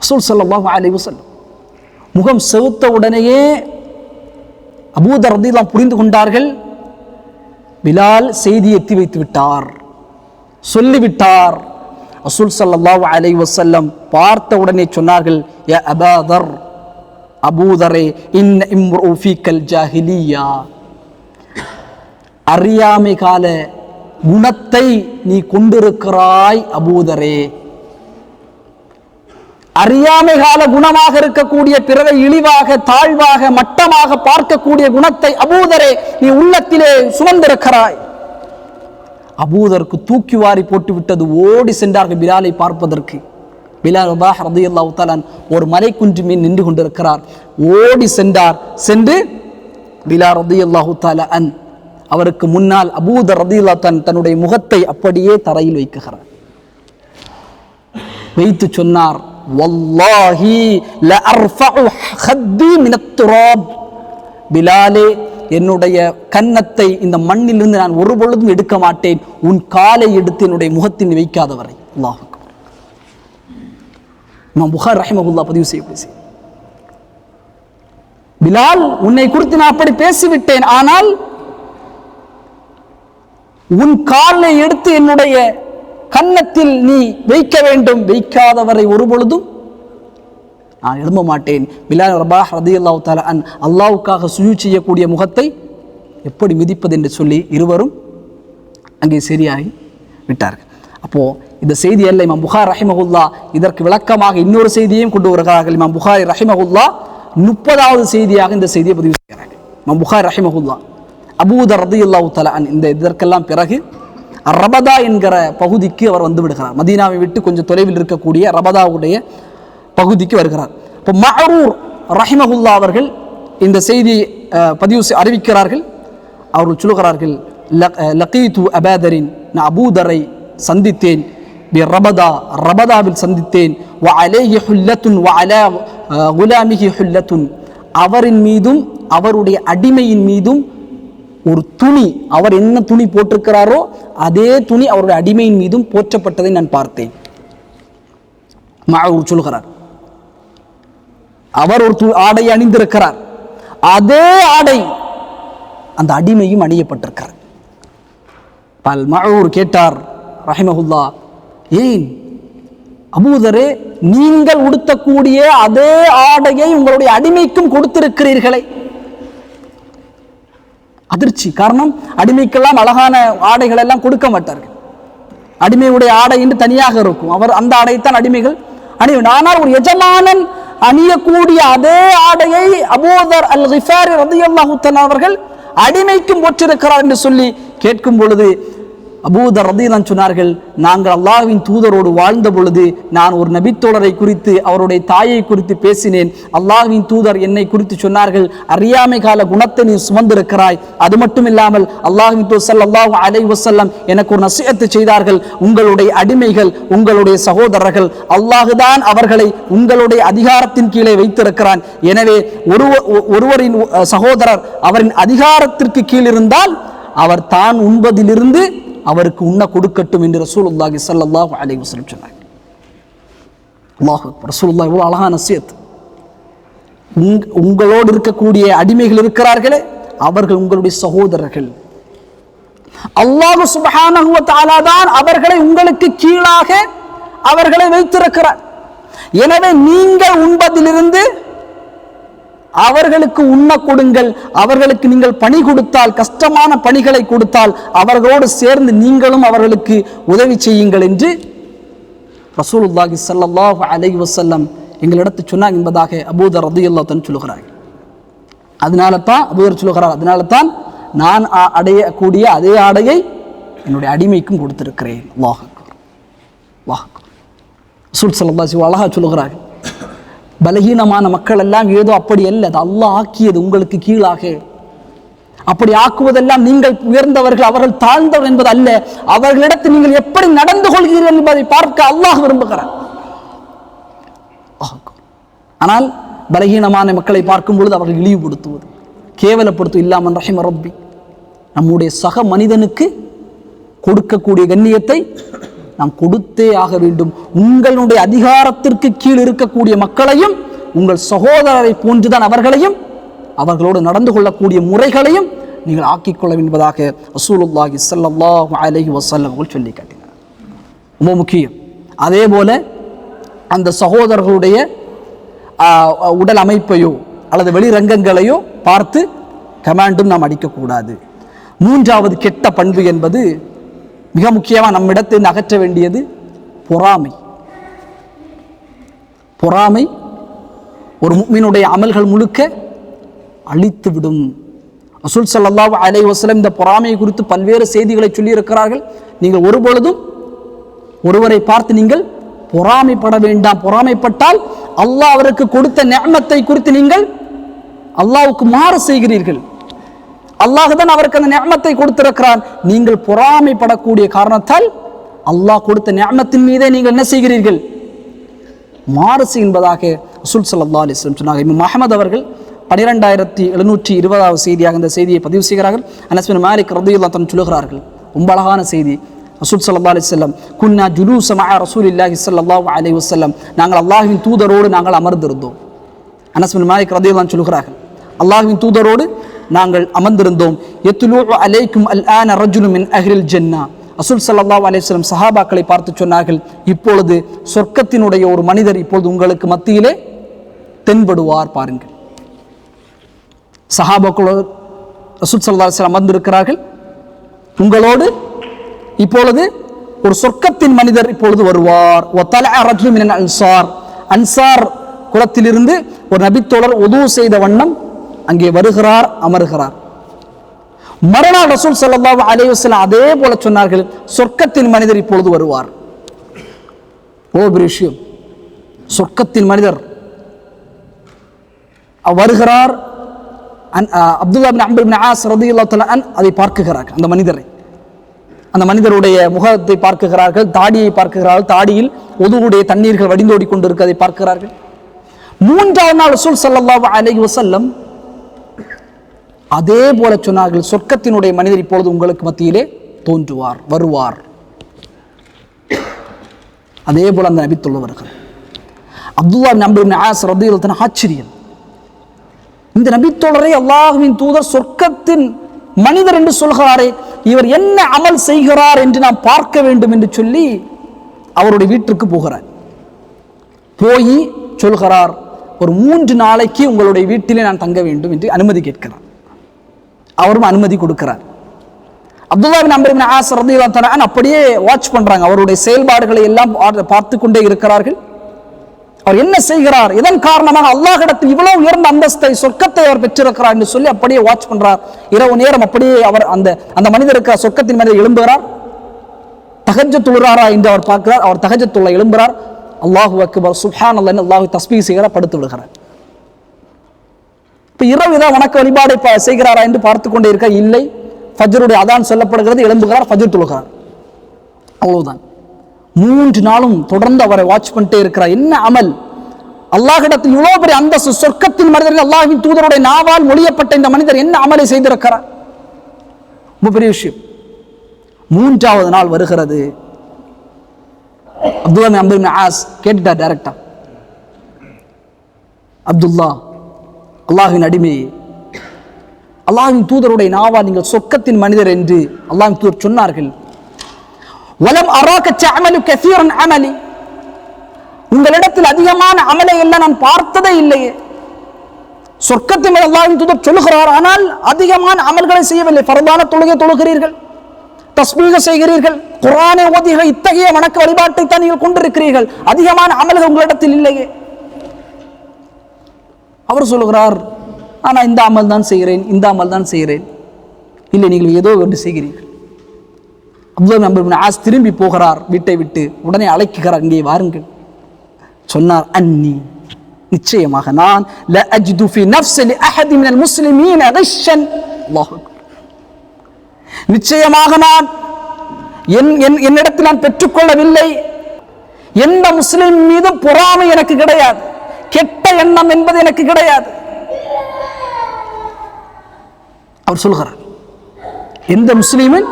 ரசூல் ஸல்லல்லாஹு அலைஹி வஸல்லம் முகம் சிவத்த உடனேயே அபூதர் ரலியல்லாஹு புரிந்து கொண்டார்கள், பிலால் செய்தி எத்தி வைத்து விட்டார், சொல்லிவிட்டார். ரசூல் ஸல்லல்லாஹு அலைஹி வஸல்லம் பார்த்த உடனே சொன்னார்கள், யா அபூதர், அபூதரே, இன்ன இம்ரு ஃபீக்கல் ஜாஹிலியா, அறியாமை கால குணத்தை நீ கொண்டிருக்கிறாய் அபூதரே. அறியாமை கால குணமாக இருக்கக்கூடிய பிறரை இழிவாக, தாழ்வாக, மட்டமாக பார்க்கக்கூடிய குணத்தை அபூதரே நீ உள்ளத்திலே சுமந்திருக்கிறாய். அபூதருக்கு தூக்கி வாரி போட்டு விட்டது. ஓடி சென்றார்கள் பிலாலை பார்ப்பதற்கு. பிலால் ரலியல்லாஹு தஆலா ஒரு மலை குன்று மீன் நின்று கொண்டிருக்கிறார். ஓடி சென்றார். சென்று பிலால் ரலியல்லாஹு தஆலா அவருக்கு முன்னால் அபூதர் ரலியல்லாஹு தஆலா தன்னுடைய முகத்தை அப்படியே தரையில் வைக்குகிறார். வைத்து சொன்னார், வல்லாஹி லா அர்ஃபஉ ஹத்தி மினத் துராப், பிலாலே, என்னுடைய கன்னத்தை இந்த மண்ணிலிருந்து நான் ஒரு பொழுதும் எடுக்க மாட்டேன், உன் காலை எடுத்து என்னுடைய முகத்தின் வைக்காதவரை. அல்லாஹ் அக்பர். இமாம் புகாரி ரஹிமஹுல்லாஹ் பதிவு செய்யக்கூடிய பிலால், உன்னை குறித்து நான் அப்படி பேசிவிட்டேன், ஆனால் உன் காலை எடுத்து என்னுடைய கன்னத்தில் நீ வைக்க வேண்டும், வைக்காதவரை ஒரு பொழுதும் நான் எழும்ப மாட்டேன். பிலால் ரலியல்லாஹு தஆலா அல்லாஹ்வுக்காக சுஜூத் செய்யக்கூடிய முகத்தை எப்படி மிதிப்பது என்று சொல்லி இருவரும் அங்கே சரியாகி விட்டார்கள். அப்போ இந்த செய்தி அல்ல, இமாம் புகாரி ரஹிமஹுல்லாஹ் இதற்கு விளக்கமாக இன்னொரு செய்தியையும் கொண்டு வருகிறார்கள். இமாம் புகாரி ரஹிமஹுல்லாஹ் 30வது செய்தியாக இந்த செய்தியை பதிவு செய்கிறார்கள். இமாம் புகாரி ரஹிமஹுல்லாஹ் அபூதர் ரலியல்லாஹு தஆலா இந்த இதற்கெல்லாம் பிறகு ரபதா என்கிற பகுதிக்கு அவர் வந்து விடுகிறார். மதீனாவை விட்டு கொஞ்சம் தொலைவில் இருக்கக்கூடிய ரபதாவுடைய பகுதிக்கு வருகிறார். இப்போ மஅரூர் ரஹிமஹுல்லாஹ் அவர்கள் இந்த செய்தி பதிவு அறிவிக்கிறார்கள். அவர்கள் சொல்லுகிறார்கள், லகீது அபூதரின், நான் அபூதரை சந்தித்தேன், ரபதா, ரபதாவில் சந்தித்தேன், வ அலைஹி ஹுல்லத்துன் வ அலா குலாமிஹி ஹுல்லத்துன், அவரின் மீதும் அவருடைய அடிமையின் மீதும் ஒரு துணி, அவர் என்ன துணி போட்டிருக்கிறாரோ அதே துணி அவருடைய அடிமையின் மீதும் போற்றப்பட்டதை நான் பார்த்தேன். மஅரூர் சொல்கிறார், அவர் ஒரு ஆடை அணிந்திருக்கிறார், அதே ஆடை அந்த அடிமையும் அணியப்பட்டிருக்கிறார். மஅரூர் கேட்டார் ரஹிமஹுல்லாஹ், ஏன் அபூதரே, நீங்கள் உடுத்தக்கூடிய அதே ஆடையை உங்களுடைய அடிமைக்கும் கொடுத்திருக்கிறீர்களே? அதிர்ச்சி. காரணம், அடிமைக்கெல்லாம் அழகான ஆடைகள் எல்லாம் கொடுக்க மாட்டார்கள். அடிமையுடைய ஆடை என்று தனியாக இருக்கும், அவர் அந்த ஆடையைத்தான் அடிமைகள் அணியும். ஆனால் ஒரு எஜமானன் அணியக்கூடிய அதே ஆடையை அபூதர் அல் கிஃபாரி ரலியல்லாஹு தஆலா அவர்கள் அடிமைக்கும் போற்றிருக்கிறார் என்று சொல்லி கேட்கும் பொழுது அபூதர் ரலியல்லாஹு சொன்னார்கள், நாங்கள் அல்லாஹ்வின் தூதரோடு வாழ்ந்த பொழுது நான் ஒரு நபித்தோழரை குறித்து, அவருடைய தாயை குறித்து பேசினேன். அல்லாஹ்வின் தூதர் என்னை குறித்து சொன்னார்கள், அறியாமை கால குணத்தை நீ சுமந்திருக்கிறாய். அது மட்டும் இல்லாமல் அல்லாஹ்வின் தூதர் ஸல்லல்லாஹு அலைஹி வஸல்லம் எனக்கு ஒரு நசிஹத் செய்தார்கள், உங்களுடைய அடிமைகள் உங்களுடைய சகோதரர்கள், அல்லாஹ்தான் அவர்களை உங்களுடைய அதிகாரத்தின் கீழே வைத்திருக்கிறான். எனவே ஒருவரின் சகோதரர் அவரின் அதிகாரத்திற்கு கீழ் இருந்தால் அவர் தான் உண்பதிலிருந்து அவருக்கு உண்ண கொடுக்கட்டும் என்று ரசூலுல்லாஹி ஸல்லல்லாஹு அலைஹி வஸல்லம் சொன்னார். அல்லாஹ் அக்பர். ரசூலுல்லாஹ் இவ்வளவு அழகான நசிஹத். உங்களோடு இருக்கக்கூடிய அடிமைகள் இருக்கிறார்களே, அவர்கள் உங்களுடைய சகோதரர்கள். அல்லாஹ் சுப்ஹானஹு வ தஆலா தான் அவர்களை உங்களுக்கு கீழாக அவர்களை வைத்திருக்கிறார். எனவே நீங்கள் உண்பதிலிருந்து அவர்களுக்கு உண்ண கொடுங்கள், அவர்களுக்கு நீங்கள் பணி கொடுத்தால், கஷ்டமான பணிகளை கொடுத்தால் அவர்களோடு சேர்ந்து நீங்களும் அவர்களுக்கு உதவி செய்யுங்கள் என்று ரசூலுல்லாஹி ஸல்லல்லாஹு அலைஹி வஸல்லம் எங்களிடத்து சொன்னாங்க என்பதாக அபூதர் ரலியல்லாஹு அன்ஹு சொல்கிறார்கள். அதனால தான் அபூதர் சொல்கிறார், அதனால தான் நான் அடையக்கூடிய அதே ஆடையை என்னுடைய அடிமைக்கும் கொடுத்திருக்கிறேன். அல்லாஹ் அக்பர், அல்லாஹ் அக்பர். ரசூல் ஸல்லல்லாஹு அலைஹி அழகா சொல்கிறார்கள், பலகீனமான மக்கள் எல்லாம் ஏதோ அப்படி அல்ல, அது அல்லாஹ் ஆக்கியது உங்களுக்கு கீழாக. அப்படி ஆக்குவதெல்லாம் நீங்கள் உயர்ந்தவர்கள் அவர்கள் தாழ்ந்தவர் என்பது அல்ல, அவர்களிடத்தில் நீங்கள் எப்படி நடந்து கொள்கிறீர்கள் என்பதை பார்க்க அல்லாஹ் விரும்புகிறார். ஆனால் பலகீனமான மக்களை பார்க்கும் பொழுது அவர்கள் இழிவுபடுத்துவது, கேவலப்படுத்துவது இல்லாமல் ரஹிம ரப்பி, நம்முடைய சக மனிதனுக்கு கொடுக்கக்கூடிய கண்ணியத்தை நாம் கொடுத்தே ஆக வேண்டும். உங்களுடைய அதிகாரத்திற்கு கீழ் இருக்கக்கூடிய மக்களையும் உங்கள் சகோதரரை போன்றுதான் அவர்களையும் அவர்களோடு நடந்து கொள்ளக்கூடிய முறைகளையும் நீங்கள் ஆக்கிக்கொள்ள என்பதாக ரசூலுல்லாஹி ஸல்லல்லாஹு அலைஹி வஸல்லம் அவர்கள் சொல்லி காட்டினார். ரொம்ப முக்கியம். அதே போல அந்த சகோதரர்களுடைய உடல் அமைப்பையோ அல்லது வெளிரங்கங்களையோ பார்த்து கமாண்டும் நாம் அடிக்கக்கூடாது. மூன்றாவது கெட்ட பண்பு என்பது மிக முக்கியமாக நம்மிடத்தில் அகற்ற வேண்டியது பொறாமை. பொறாமை ஒரு முஃமினுடைய அமல்கள் முழுக்க அழித்துவிடும். ரசூல் ஸல்லல்லாஹு அலைஹி வஸல்லம் இந்த பொறாமையை குறித்து பல்வேறு செய்திகளை சொல்லி இருக்கிறார்கள். நீங்கள் ஒருபொழுதும் ஒருவரை பார்த்து நீங்கள் பொறாமைப்பட வேண்டாம். பொறாமைப்பட்டால் அல்லாஹ் அவருக்கு கொடுத்த நிஅமத்தை குறித்து நீங்கள் அல்லாஹ்வுக்கு மாறு செய்கிறீர்கள். அல்லாஹ் தான் அவருக்கு அந்த நிஅமத்தை கொடுத்திருக்கிறான். நீங்கள் பொறாமைப்படக்கூடிய காரணத்தால் அல்லாஹ் கொடுத்த நிஅமத்தின் மீதே நீங்கள் என்ன செய்கிறீர்கள்? மாறு என்பதாக ரசூல் ஸல்லல்லாஹு அலைஹி வஸல்லம் சொன்னாங்க. இமாம் அஹ்மத் அவர்கள் 12720வது செய்தியாக இந்த செய்தியை பதிவு செய்கிறார்கள். அனஸ் பின் மாலிக் ரலியல்லாஹு அன்ஹு சொல்கிறார்கள், ரொம்ப அழகான செய்தி. ரசூல் ஸல்லல்லாஹு அலைஹி வஸல்லம் குன்னா ஜுலூஸ மஅ ரசூலில்லாஹி ஸல்லல்லாஹு அலைஹி வஸல்லம், நாங்கள் அல்லாஹ்வின் தூதரோடு நாங்கள் அமர்ந்திருந்தோம். அனஸ் பின் மாலிக் ரலியல்லாஹு அன்ஹு சொல்கிறார்கள், அல்லாஹ்வின் தூதரோடு நாங்கள் அமர்ந்திருந்தோம். யத்லூஉ அலைக்கும் அல்ஆன ரஜுலு மின் அஹ்லில் ஜன்னா. ரசூல் ஸல்லல்லாஹு அலைஹி வஸல்லம் சஹாபாக்களை பார்த்து சொன்னார்கள், இப்பொழுது சொர்க்கத்தினுடைய ஒரு மனிதர் இப்பொழுது உங்களுக்கு மத்தியிலே தென்படுவார் பாருங்கள். சஹாபாக்களோடு ரசூல் ஸல்லல்லாஹு அலைஹி வஸல்லம் அமர்ந்திருக்கிறார்கள், உங்களோடு இப்பொழுது ஒரு சொர்க்கத்தின் மனிதர் இப்பொழுது வருவார். வதலஅ ரஜுலு மினல் அன்சார், அன்சார் குலத்திலிருந்து ஒரு நபித்தோழர் உது செய்த வண்ணம் அங்கே வருகிறார், அமர்கிறார். மறுநாள் ரசூல் ஸல்லல்லாஹு அலைஹி வஸல்லம் அதே போல சொன்னார்கள், சொர்க்கத்தின் மனிதர் இப்பொழுது வருவார். பெரிய விஷயம். சொர்க்கத்தின் மனிதர் வருகிறார். அப்துல்லா பின் அம்ர் பின் ஆஸ் ரலியல்லாஹு தஆலா அன்ஹு அதை பார்க்கிறார்கள். அந்த மனிதரை, அந்த மனிதருடைய முகத்தை பார்க்கிறார்கள், தாடியை பார்க்கிறார்கள், தாடியில் ஒதுவுடைய தண்ணீர்கள் வடிந்தோடி கொண்டிருக்கிறதை பார்க்கிறார்கள். மூன்றாவது நாள் ரசூல் ஸல்லல்லாஹு அலைஹி வஸல்லம் அதே போல சொன்னார்கள், சொர்க்கத்தினுடைய மனிதர் இப்பொழுது உங்களுக்கு மத்தியிலே தோன்றுவார், வருவார். அதே போல அந்த நபி சொல்லுவார்கள். அப்துல்லா பின் அம்ர் பின் ஆஸ் ரலியல்லாஹு அன்ஹு ஆச்சரியம், இந்த நபித்தோழரை அல்லாஹ்வின் தூதர் சொர்க்கத்தின் மனிதர் என்று சொல்கிறாரே, இவர் என்ன அமல் செய்கிறார் என்று நாம் பார்க்க வேண்டும் என்று சொல்லி அவருடைய வீட்டிற்கு போகிறார். போய் சொல்கிறார், ஒரு 3 நாளைக்கு உங்களுடைய வீட்டிலே நான் தங்க வேண்டும் என்று அனுமதி கேட்கிறார். அவரும் அனுமதி கொடுக்கிறார். அப்துல்லா பின் அம்ர் பின் ஆஸ் ரலியல்லாஹு அன்ஹு அப்படியே வாட்ச் பண்றாங்க, அவருடைய செயல்பாடுகளை எல்லாம் பார்த்து கொண்டே இருக்கிறார்கள். அவர் என்ன செய்கிறார், இதன் காரணமாக அல்லாஹ்விடத்தில் இவ்வளவு உயர்ந்த அந்தஸ்தை, சொர்க்கத்தை அவர் பெற்றிருக்கிறார் என்று சொல்லி அப்படியே வாட்ச் பண்றார். இரவு நேரம் அப்படியே அவர் அந்த மனிதருக்கு, சொர்க்கத்தின் மனிதர் எழும்புகிறார். தஹஜ்ஜத் தொழுகிறாரா என்று அவர் பார்க்கிறார். அவர் தஹஜ்ஜத் தொழ எழும்புகிறார். அல்லாஹு அக்பர் சுப்ஹானல்லாஹ் அல்லாஹ் தஸ்பீஹ் செய்கிறார், படுத்து விடுகிறார். இப்ப இரவு ஏதாவது வணக்க வழிபாடை செய்கிறாரா என்று பார்த்து கொண்டே இருக்க, இல்லை. ஃபஜ்ருடைய அதான் சொல்லப்படுகிறது, எழும்புகிறார், ஃபஜ்ர் தொழுகிறார். அவ்வளவுதான். 3 நாளும் தொடர்ந்து அவரை வாட்ச் பண்ணிட்டே இருக்கிறார். என்ன அமல், அல்லாஹ்விடத்தில் இவ்வளவு பெரிய அந்தஸ்து, சொர்க்கத்தின் மனிதர்கள், அல்லாஹ்வின் தூதருடைய நாவால் மொழியப்பட்ட இந்த மனிதர் என்ன அமலை செய்திருக்கிறார், ரொம்ப பெரிய விஷயம். 3வது நாள் வருகிறது. அப்துல்லா பின் அம்ர் பின் ஆஸ் கேட்டுட்டார் டைரக்டா, அப்துல்லா, அல்லாஹ்வின் அடிமை, அல்லாஹ்வின் தூதருடைய நாவால் நீங்கள் சொர்க்கத்தின் மனிதர் என்று அல்லாஹ்வின் தூதர் சொன்னார்கள். வலம் அராக தஅமலு கஸீரன் அமலி, உங்களிடத்தில் அதிகமான அமலை எல்லாம் நான் பார்த்ததே இல்லையே. சொர்க்கத்தை அல்லாஹ்வின் தூதர் சொல்லுகிறார். ஆனால் அதிகமான அமல்களை செய்யவில்லை. ஃபர்தான தொழுகை தொழுகிறீர்கள், தஸ்பீக செய்கிறீர்கள், குர்ஆனை ஓதுகிறீர்கள், இத்தகைய வணக்க வழிபாட்டை தான் நீங்கள் கொண்டிருக்கிறீர்கள், அதிகமான அமல்கள் உங்களிடத்தில் இல்லையே. அவர் சொல்லுகிறார், ஆனால் இந்த அமல் தான் செய்கிறேன், இந்த அமல் தான் செய்கிறேன். இல்லை, நீங்கள் ஏதோ ஒன்று செய்கிறீர்கள். அப்துல்லாஹ் இப்னு ஆஸ் திரும்பி போகிறார் வீட்டை விட்டு. உடனே அழைக்கிறார், இங்கே வாருங்கள். சொன்னார், அன்னி, நிச்சயமாக நான் ல அஜ்து ஃபி நஃப்ஸி லி அஹதி மினல் முஸ்லிமீன கிஷன். அல்லாஹ் அக்பர். நிச்சயமாக நான் என்னிடத்தில் நான் பெற்றுக்கொள்ளவில்லை. எந்த முஸ்லிம் மீது பொறாமை எனக்கு கிடையாது, கெட்ட எண்ணம் என்பது எனக்கு கிடையாது. அவர் சொல்கிறார், எந்த முஸ்லிமின்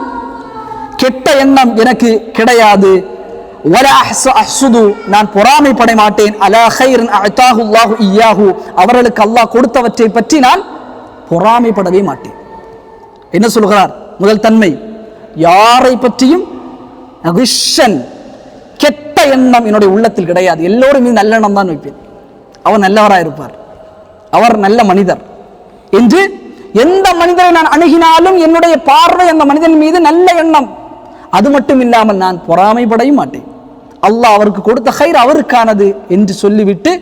கெட்ட எண்ணம் எனக்கு கிடையாது. நான் பொறாமைப்பட மாட்டேன். அலா கைரின் அஅதாஹு அல்லாஹு இய்யாஹு, அவர்களுக்கு அல்லாஹ் கொடுத்தவற்றை பற்றி நான் பொறாமைப்படவே மாட்டேன். என்ன சொல்கிறார்? முதல் தன்மை, யாரை பற்றியும் கெட்ட எண்ணம் என்னுடைய உள்ளத்தில் கிடையாது. எல்லோரும் மீது நல்ல எண்ணம் தான் வைப்பேன். அவர் நல்லவராக இருப்பார், அவர் நல்ல மனிதர் என்று எந்த மனிதரை நான் அணுகினாலும் என்னுடைய பார்வை அந்த மனிதன் மீது நல்ல எண்ணம். அது மட்டும் இல்லாமல் நான் பொறாமைப்படவும் மாட்டேன். அல்லாஹ் அவருக்கு கொடுத்த கைர் அவருக்கானது என்று சொல்லிவிட்டு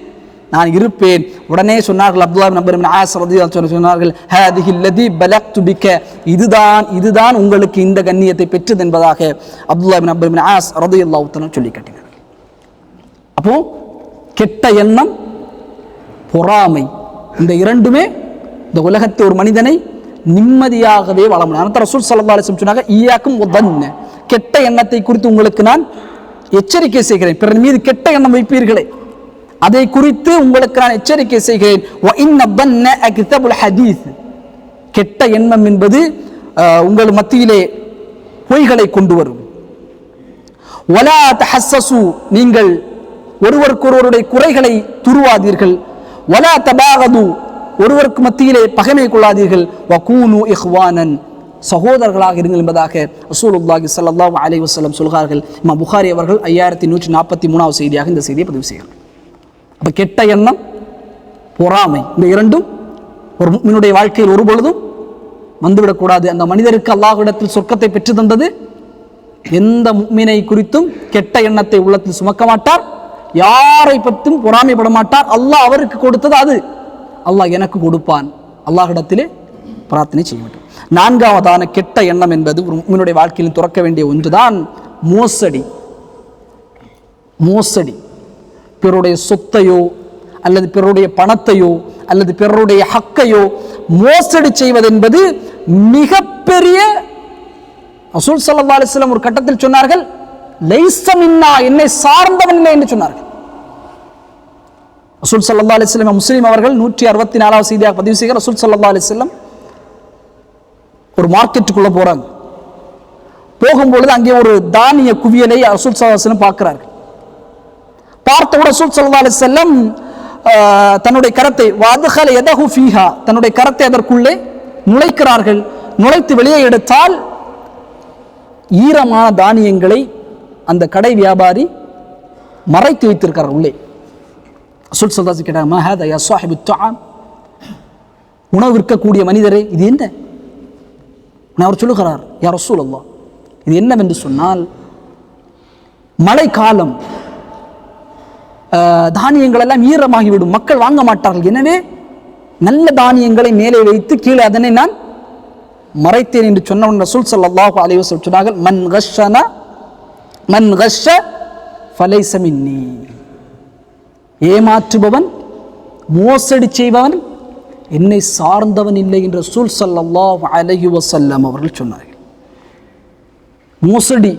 நான் இருப்பேன். உடனே சொன்னார்கள், அப்துல்லாஹ் இப்னு ஆஸ் ரலியல்லாஹு அன்ஹு சொன்னார்கள், ஹாதிஹி அல்லதி பலக்து பிக, இதுதான் உங்களுக்கு இந்த கண்ணியத்தை பெற்றது என்பதாக அப்துல்லாஹ் இப்னு ஆஸ் ரலியல்லாஹு அன்ஹு சொல்லி காட்டினார்கள். அப்போ கெட்ட எண்ணம், பொறாமை, இந்த இரண்டுமே இந்த உலகத்தை ஒரு மனிதனை நிம்மதியாகவே வாழ முடியும். ரசூல் ஸல்லல்லாஹு அலைஹி வஸல்லம் சொன்னாங்க, ஈயாக்கும் வதன்ன, கெட்ட எண்ணத்தை குறித்து உங்களுக்கு நான் எச்சரிக்கை செய்கிறேன். பிறர் மீது கெட்ட எண்ணம் வைப்பீர்களே, அதை குறித்து உங்களுக்கு நான் எச்சரிக்கை செய்கிறேன். வ இன்ன தன்ன அக்தபுல் ஹதீஸ், கெட்ட எண்ணம் என்பது உங்கள் மத்தியிலே பொய்களை கொண்டு வரும். வலா தஹஸ்ஸசு, நீங்கள் ஒருவருக்கொருவருடைய குறைகளை துருவாதீர்கள். வலா தபாகது, ஒருவருக்கு மத்தியிலே பகைமை கொள்ளாதீர்கள். வகூனு இஹ்வானன், சகோதரர்களாக இருங்கள் என்பதாக ரசூலுல்லாஹி ஸல்லல்லாஹு அலைஹி வஸல்லம் சொல்கிறார்கள். இமாம் புகாரி அவர்கள் 5143வது செய்தியாக இந்த செய்தியை பதிவு செய்கிறார். அப்ப கெட்ட எண்ணம், பொறாமை, இந்த இரண்டும் ஒரு முஃமினுடைய வாழ்க்கையில் ஒரு பொழுதும் வந்துவிடக்கூடாது. அந்த மனிதருக்கு அல்லாஹ்விடத்தில் சொர்க்கத்தை பெற்று தந்தது, எந்த முஃமினை குறித்தும் கெட்ட எண்ணத்தை உள்ளத்தில் சுமக்க மாட்டார், யாரை பற்றும் பொறாமைப்பட மாட்டார். அல்லாஹ் அவருக்கு கொடுத்தது அது அல்லாஹ் எனக்கு கொடுப்பான், அல்லாஹ்விடத்திலே பிரார்த்தனை செய்ய வேண்டும். நான்காவதான கெட்ட எண்ணம் என்பது ஒரு முஃமினுடைய வாழ்க்கையில் துறக்க வேண்டிய ஒன்றுதான் மோசடி. மோசடி, பிறருடைய சொத்தையோ அல்லது பிறருடைய பணத்தையோ அல்லது பிறருடைய ஹக்கையோ மோசடி செய்வது என்பது மிகப்பெரிய. ரசூல் ஸல்லல்லாஹு அலைஹி வஸல்லம் ஒரு கட்டத்தில் சொன்னார்கள், லைஸ மின்னா, என்னை சார்ந்தவன் இல்லை என்று சொன்னார்கள். ரசூல் ஸல்லல்லாஹு அலைஹி வஸல்லம் முஸ்லிம் அவர்கள் 164வது செய்தியாக பதிவு செய்கிற ரசூல் ஸல்லல்லாஹு அலைஹி வஸல்லம் ஒரு மார்க்கெட்டுக்குள்ள போறாங்க. போகும்பொழுது அங்கே ஒரு தானிய குவியலை ரசூல் ஸல்லல்லாஹு அலைஹி வஸல்லம் பார்க்கிறார்கள். பார்த்தவுடன் ரசூல் ஸல்லல்லாஹு அலைஹி வஸல்லம் தன்னுடைய கரத்தை வஅத்கல யதஹு ஃபீஹா, தன்னுடைய கரத்தை அதற்குள்ளே நுழைக்கிறார்கள். நுழைத்து வெளியே எடுத்தால் ஈரமான தானியங்களை அந்த கடை வியாபாரி மறைத்து வைத்திருக்கிறார் உள்ளே. ரசூல் ஸல்லல்லாஹு அலைஹி வஸல்லம் கேட்டாங்க, மா ஹாதா யா ஸாஹிபு துஆம், உணவு விற்கக்கூடிய மனிதரே, இது என்ன? அவர் சொல்லுகிறார், யா ரசூலல்லாஹ், இது என்னவென்று சொன்னால், மழை காலம், தானியங்கள் எல்லாம் ஈரமாகிவிடும், மக்கள் வாங்க மாட்டார்கள். எனவே நல்ல தானியங்களை மேலே வைத்து கீழே அதனை நான் மறைத்தேன் என்று சொன்னவன் ரசூல் ஸல்லல்லாஹு அலைஹி வஸல்லம் சொன்னார்கள், மன் கஷ்ஷ ஃபலைஸ மின்னி, ஏமாற்றுபவன், மோசடி செய்பவன் என்னை சார்ந்தவன் இல்லை என்று ரசூல் ஸல்லல்லாஹு அலைஹி வஸல்லம் அவர்கள் சொன்னார்கள். மோசடி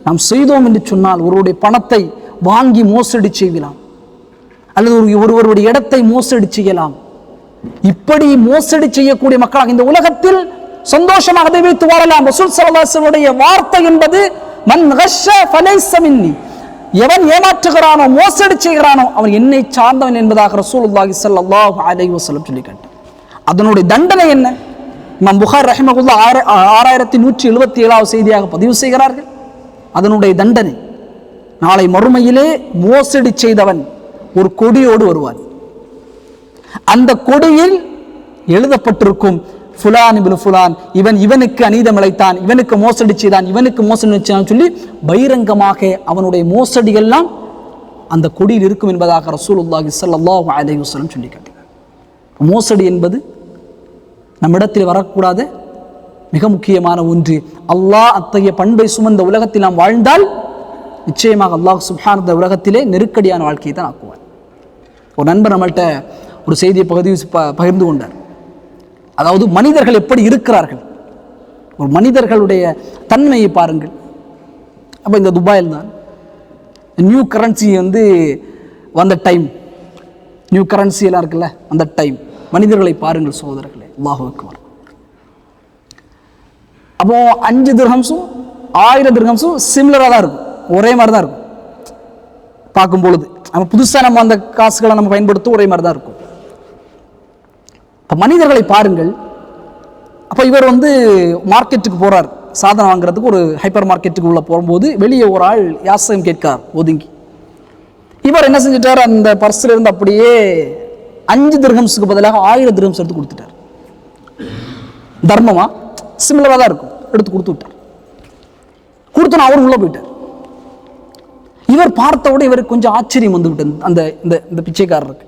நாம் செய்தோம் என்று சொன்னால், ஒருவருடைய பணத்தை வாங்கி மோசடி செய்யலாம், அல்லது ஒருவருடைய இடத்தை மோசடி செய்யலாம். இப்படி மோசடி செய்யக்கூடிய மக்களாக இந்த உலகத்தில் சந்தோஷமாக அதை வைத்து வாழலாம். ரசூல் ஸல்லல்லாஹு அலைஹி வஸல்லம் வார்த்தை என்பது மன் கஷ்ஷ ஃபலைஸ மின்னி, எவன் ஏமாற்றுகிறானோ மோசடி செய்கிறானோ அவன் என்னை சார்ந்தவன் என்பதாக ரசூலுல்லாஹி ஸல்லல்லாஹு அலைஹி வஸல்லம் சொல்லி காட்டினார். அதனுடைய தண்டனை என்ன? இமாம் புகாரி ரஹிமஹுல்லாஹ் 6177வது செய்தியாக பதிவு செய்கிறார்கள். அதனுடைய தண்டனை, நாளை மறுமையிலே மோசடி செய்தவன் ஒரு கொடியோடு வருவான். அந்த கொடியில் எழுதப்பட்டிருக்கும், ஃபுலான் இப்னு ஃபுலான், இவனுக்கு அநீதம் இழைத்தான், இவனுக்கு மோசடி செய்தான், இவனுக்கு மோசடி செய்தான் சொல்லி பகிரங்கமாக அவனுடைய மோசடிகள்லாம் அந்த கொடியில் இருக்கும் என்பதாக ரசூலுல்லாஹி ஸல்லல்லாஹு அலைஹி வஸல்லம் சொல்லி காட்டினார். மோசடி என்பது நம்மிடத்தில் வரக்கூடாத மிக முக்கியமான ஒன்று. அல்லாஹ் அத்தகைய பண்பை சுமந்த உலகத்தில் நாம் வாழ்ந்தால் நிச்சயமாக அல்லாஹ் சுப்ஹானஹு இந்த உலகத்திலே நெருக்கடியான வாழ்க்கையை தான் ஆக்குவார். ஒரு நண்பர் நம்மள்கிட்ட ஒரு செய்தியை பகிர்ந்து கொண்டார். அதாவது மனிதர்கள் எப்படி இருக்கிறார்கள், ஒரு மனிதர்களுடைய தன்மையை பாருங்கள். அப்போ இந்த துபாயில் தான் நியூ கரன்சி வந்த டைம், நியூ கரன்சி எல்லாம் இருக்குல்ல, அந்த டைம் மனிதர்களை பாருங்கள் சகோதரர்களே, அல்லாஹு அக்பர். அப்போ 5 திர்ஹம்ஸும் 1000 திர்ஹம்ஸும் சிமிலராக தான் இருக்கும், ஒரே மாதிரி தான் இருக்கும் பார்க்கும் பொழுது. நம்ம புதுசாக நம்ம அந்த காசுகளை நம்ம பயன்படுத்தும் ஒரே மாதிரி தான் இருக்கும். இப்போ மனிதர்களை பாருங்கள். அப்போ இவர் மார்க்கெட்டுக்கு போகிறார், சாதனம் வாங்குறதுக்கு ஒரு ஹைப்பர் மார்க்கெட்டுக்கு உள்ள போகும்போது வெளியே ஒரு ஆள் யாசகம் கேட்கார் ஒதுங்கி. இவர் என்ன செஞ்சிட்டார், அந்த பர்ஸில் இருந்து அப்படியே 5 திர்ஹம்ஸுக்கு பதிலாக 1000 திர்ஹம்ஸ் எடுத்து கொடுத்துட்டார். தர்மமா சிமிலராக தான் இருக்கும், எடுத்து கொடுத்து விட்டார். கொடுத்தோன்னா அவர் உள்ள போயிட்டார். இவர் பார்த்தவுடன் இவருக்கு கொஞ்சம் ஆச்சரியம் வந்து விட்டது அந்த இந்த பிச்சைக்காரருக்கு.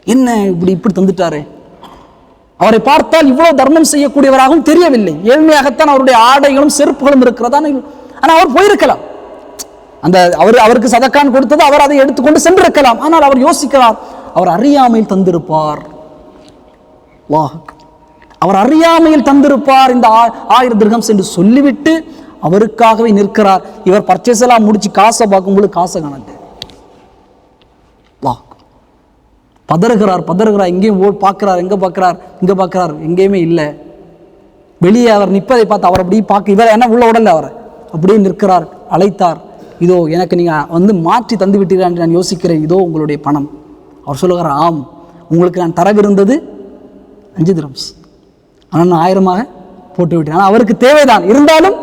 என்ன இப்படி தந்துட்டாரே, அவரை பார்த்தால் இவ்வளவு தர்மம் செய்யக்கூடியவராகவும் தெரியவில்லை. ஏழ்மையாகத்தான் அவருடைய ஆடைகளும் செருப்புகளும் இருக்கிறதா. ஆனால் அவர் போயிருக்கலாம், அவருக்கு சதக்கான் கொடுத்தது அவர் அதை எடுத்துக்கொண்டு சென்றிருக்கலாம். ஆனால் அவர் யோசிக்கிறார், அவர் அறியாமையில் தந்திருப்பார், அவர் அறியாமையில் தந்திருப்பார் இந்த 1000 திர்ஹம்ஸ் என்று சொல்லிவிட்டு அவருக்காகவே நிற்கிறார். இவர் பர்ச்சேஸ் எல்லாம் முடிச்சு காசை பார்க்கும்போது காசை காணது. பதறுகிறார், எங்கேயும் பார்க்கிறார், இங்கே பார்க்கிறார், எங்கேயுமே இல்லை. வெளியே அவர் நிற்பதை பார்த்து அவர் அப்படியே பார்க்க, இவர் என்ன உள்ள உடல்ல அவர் அப்படியே நிற்கிறார். அழைத்தார், இதோ எனக்கு நீங்கள் மாற்றி தந்து விட்டீர்கள் என்று நான் யோசிக்கிறேன், இதோ உங்களுடைய பணம். அவர் சொல்லுகிறார், ஆம், உங்களுக்கு நான் தரவிருந்தது 5 திர்ஹம்ஸ், ஆனால் நான் 1000 போட்டு விட்டேன். ஆனால் அவருக்கு தேவைதான், இருந்தாலும்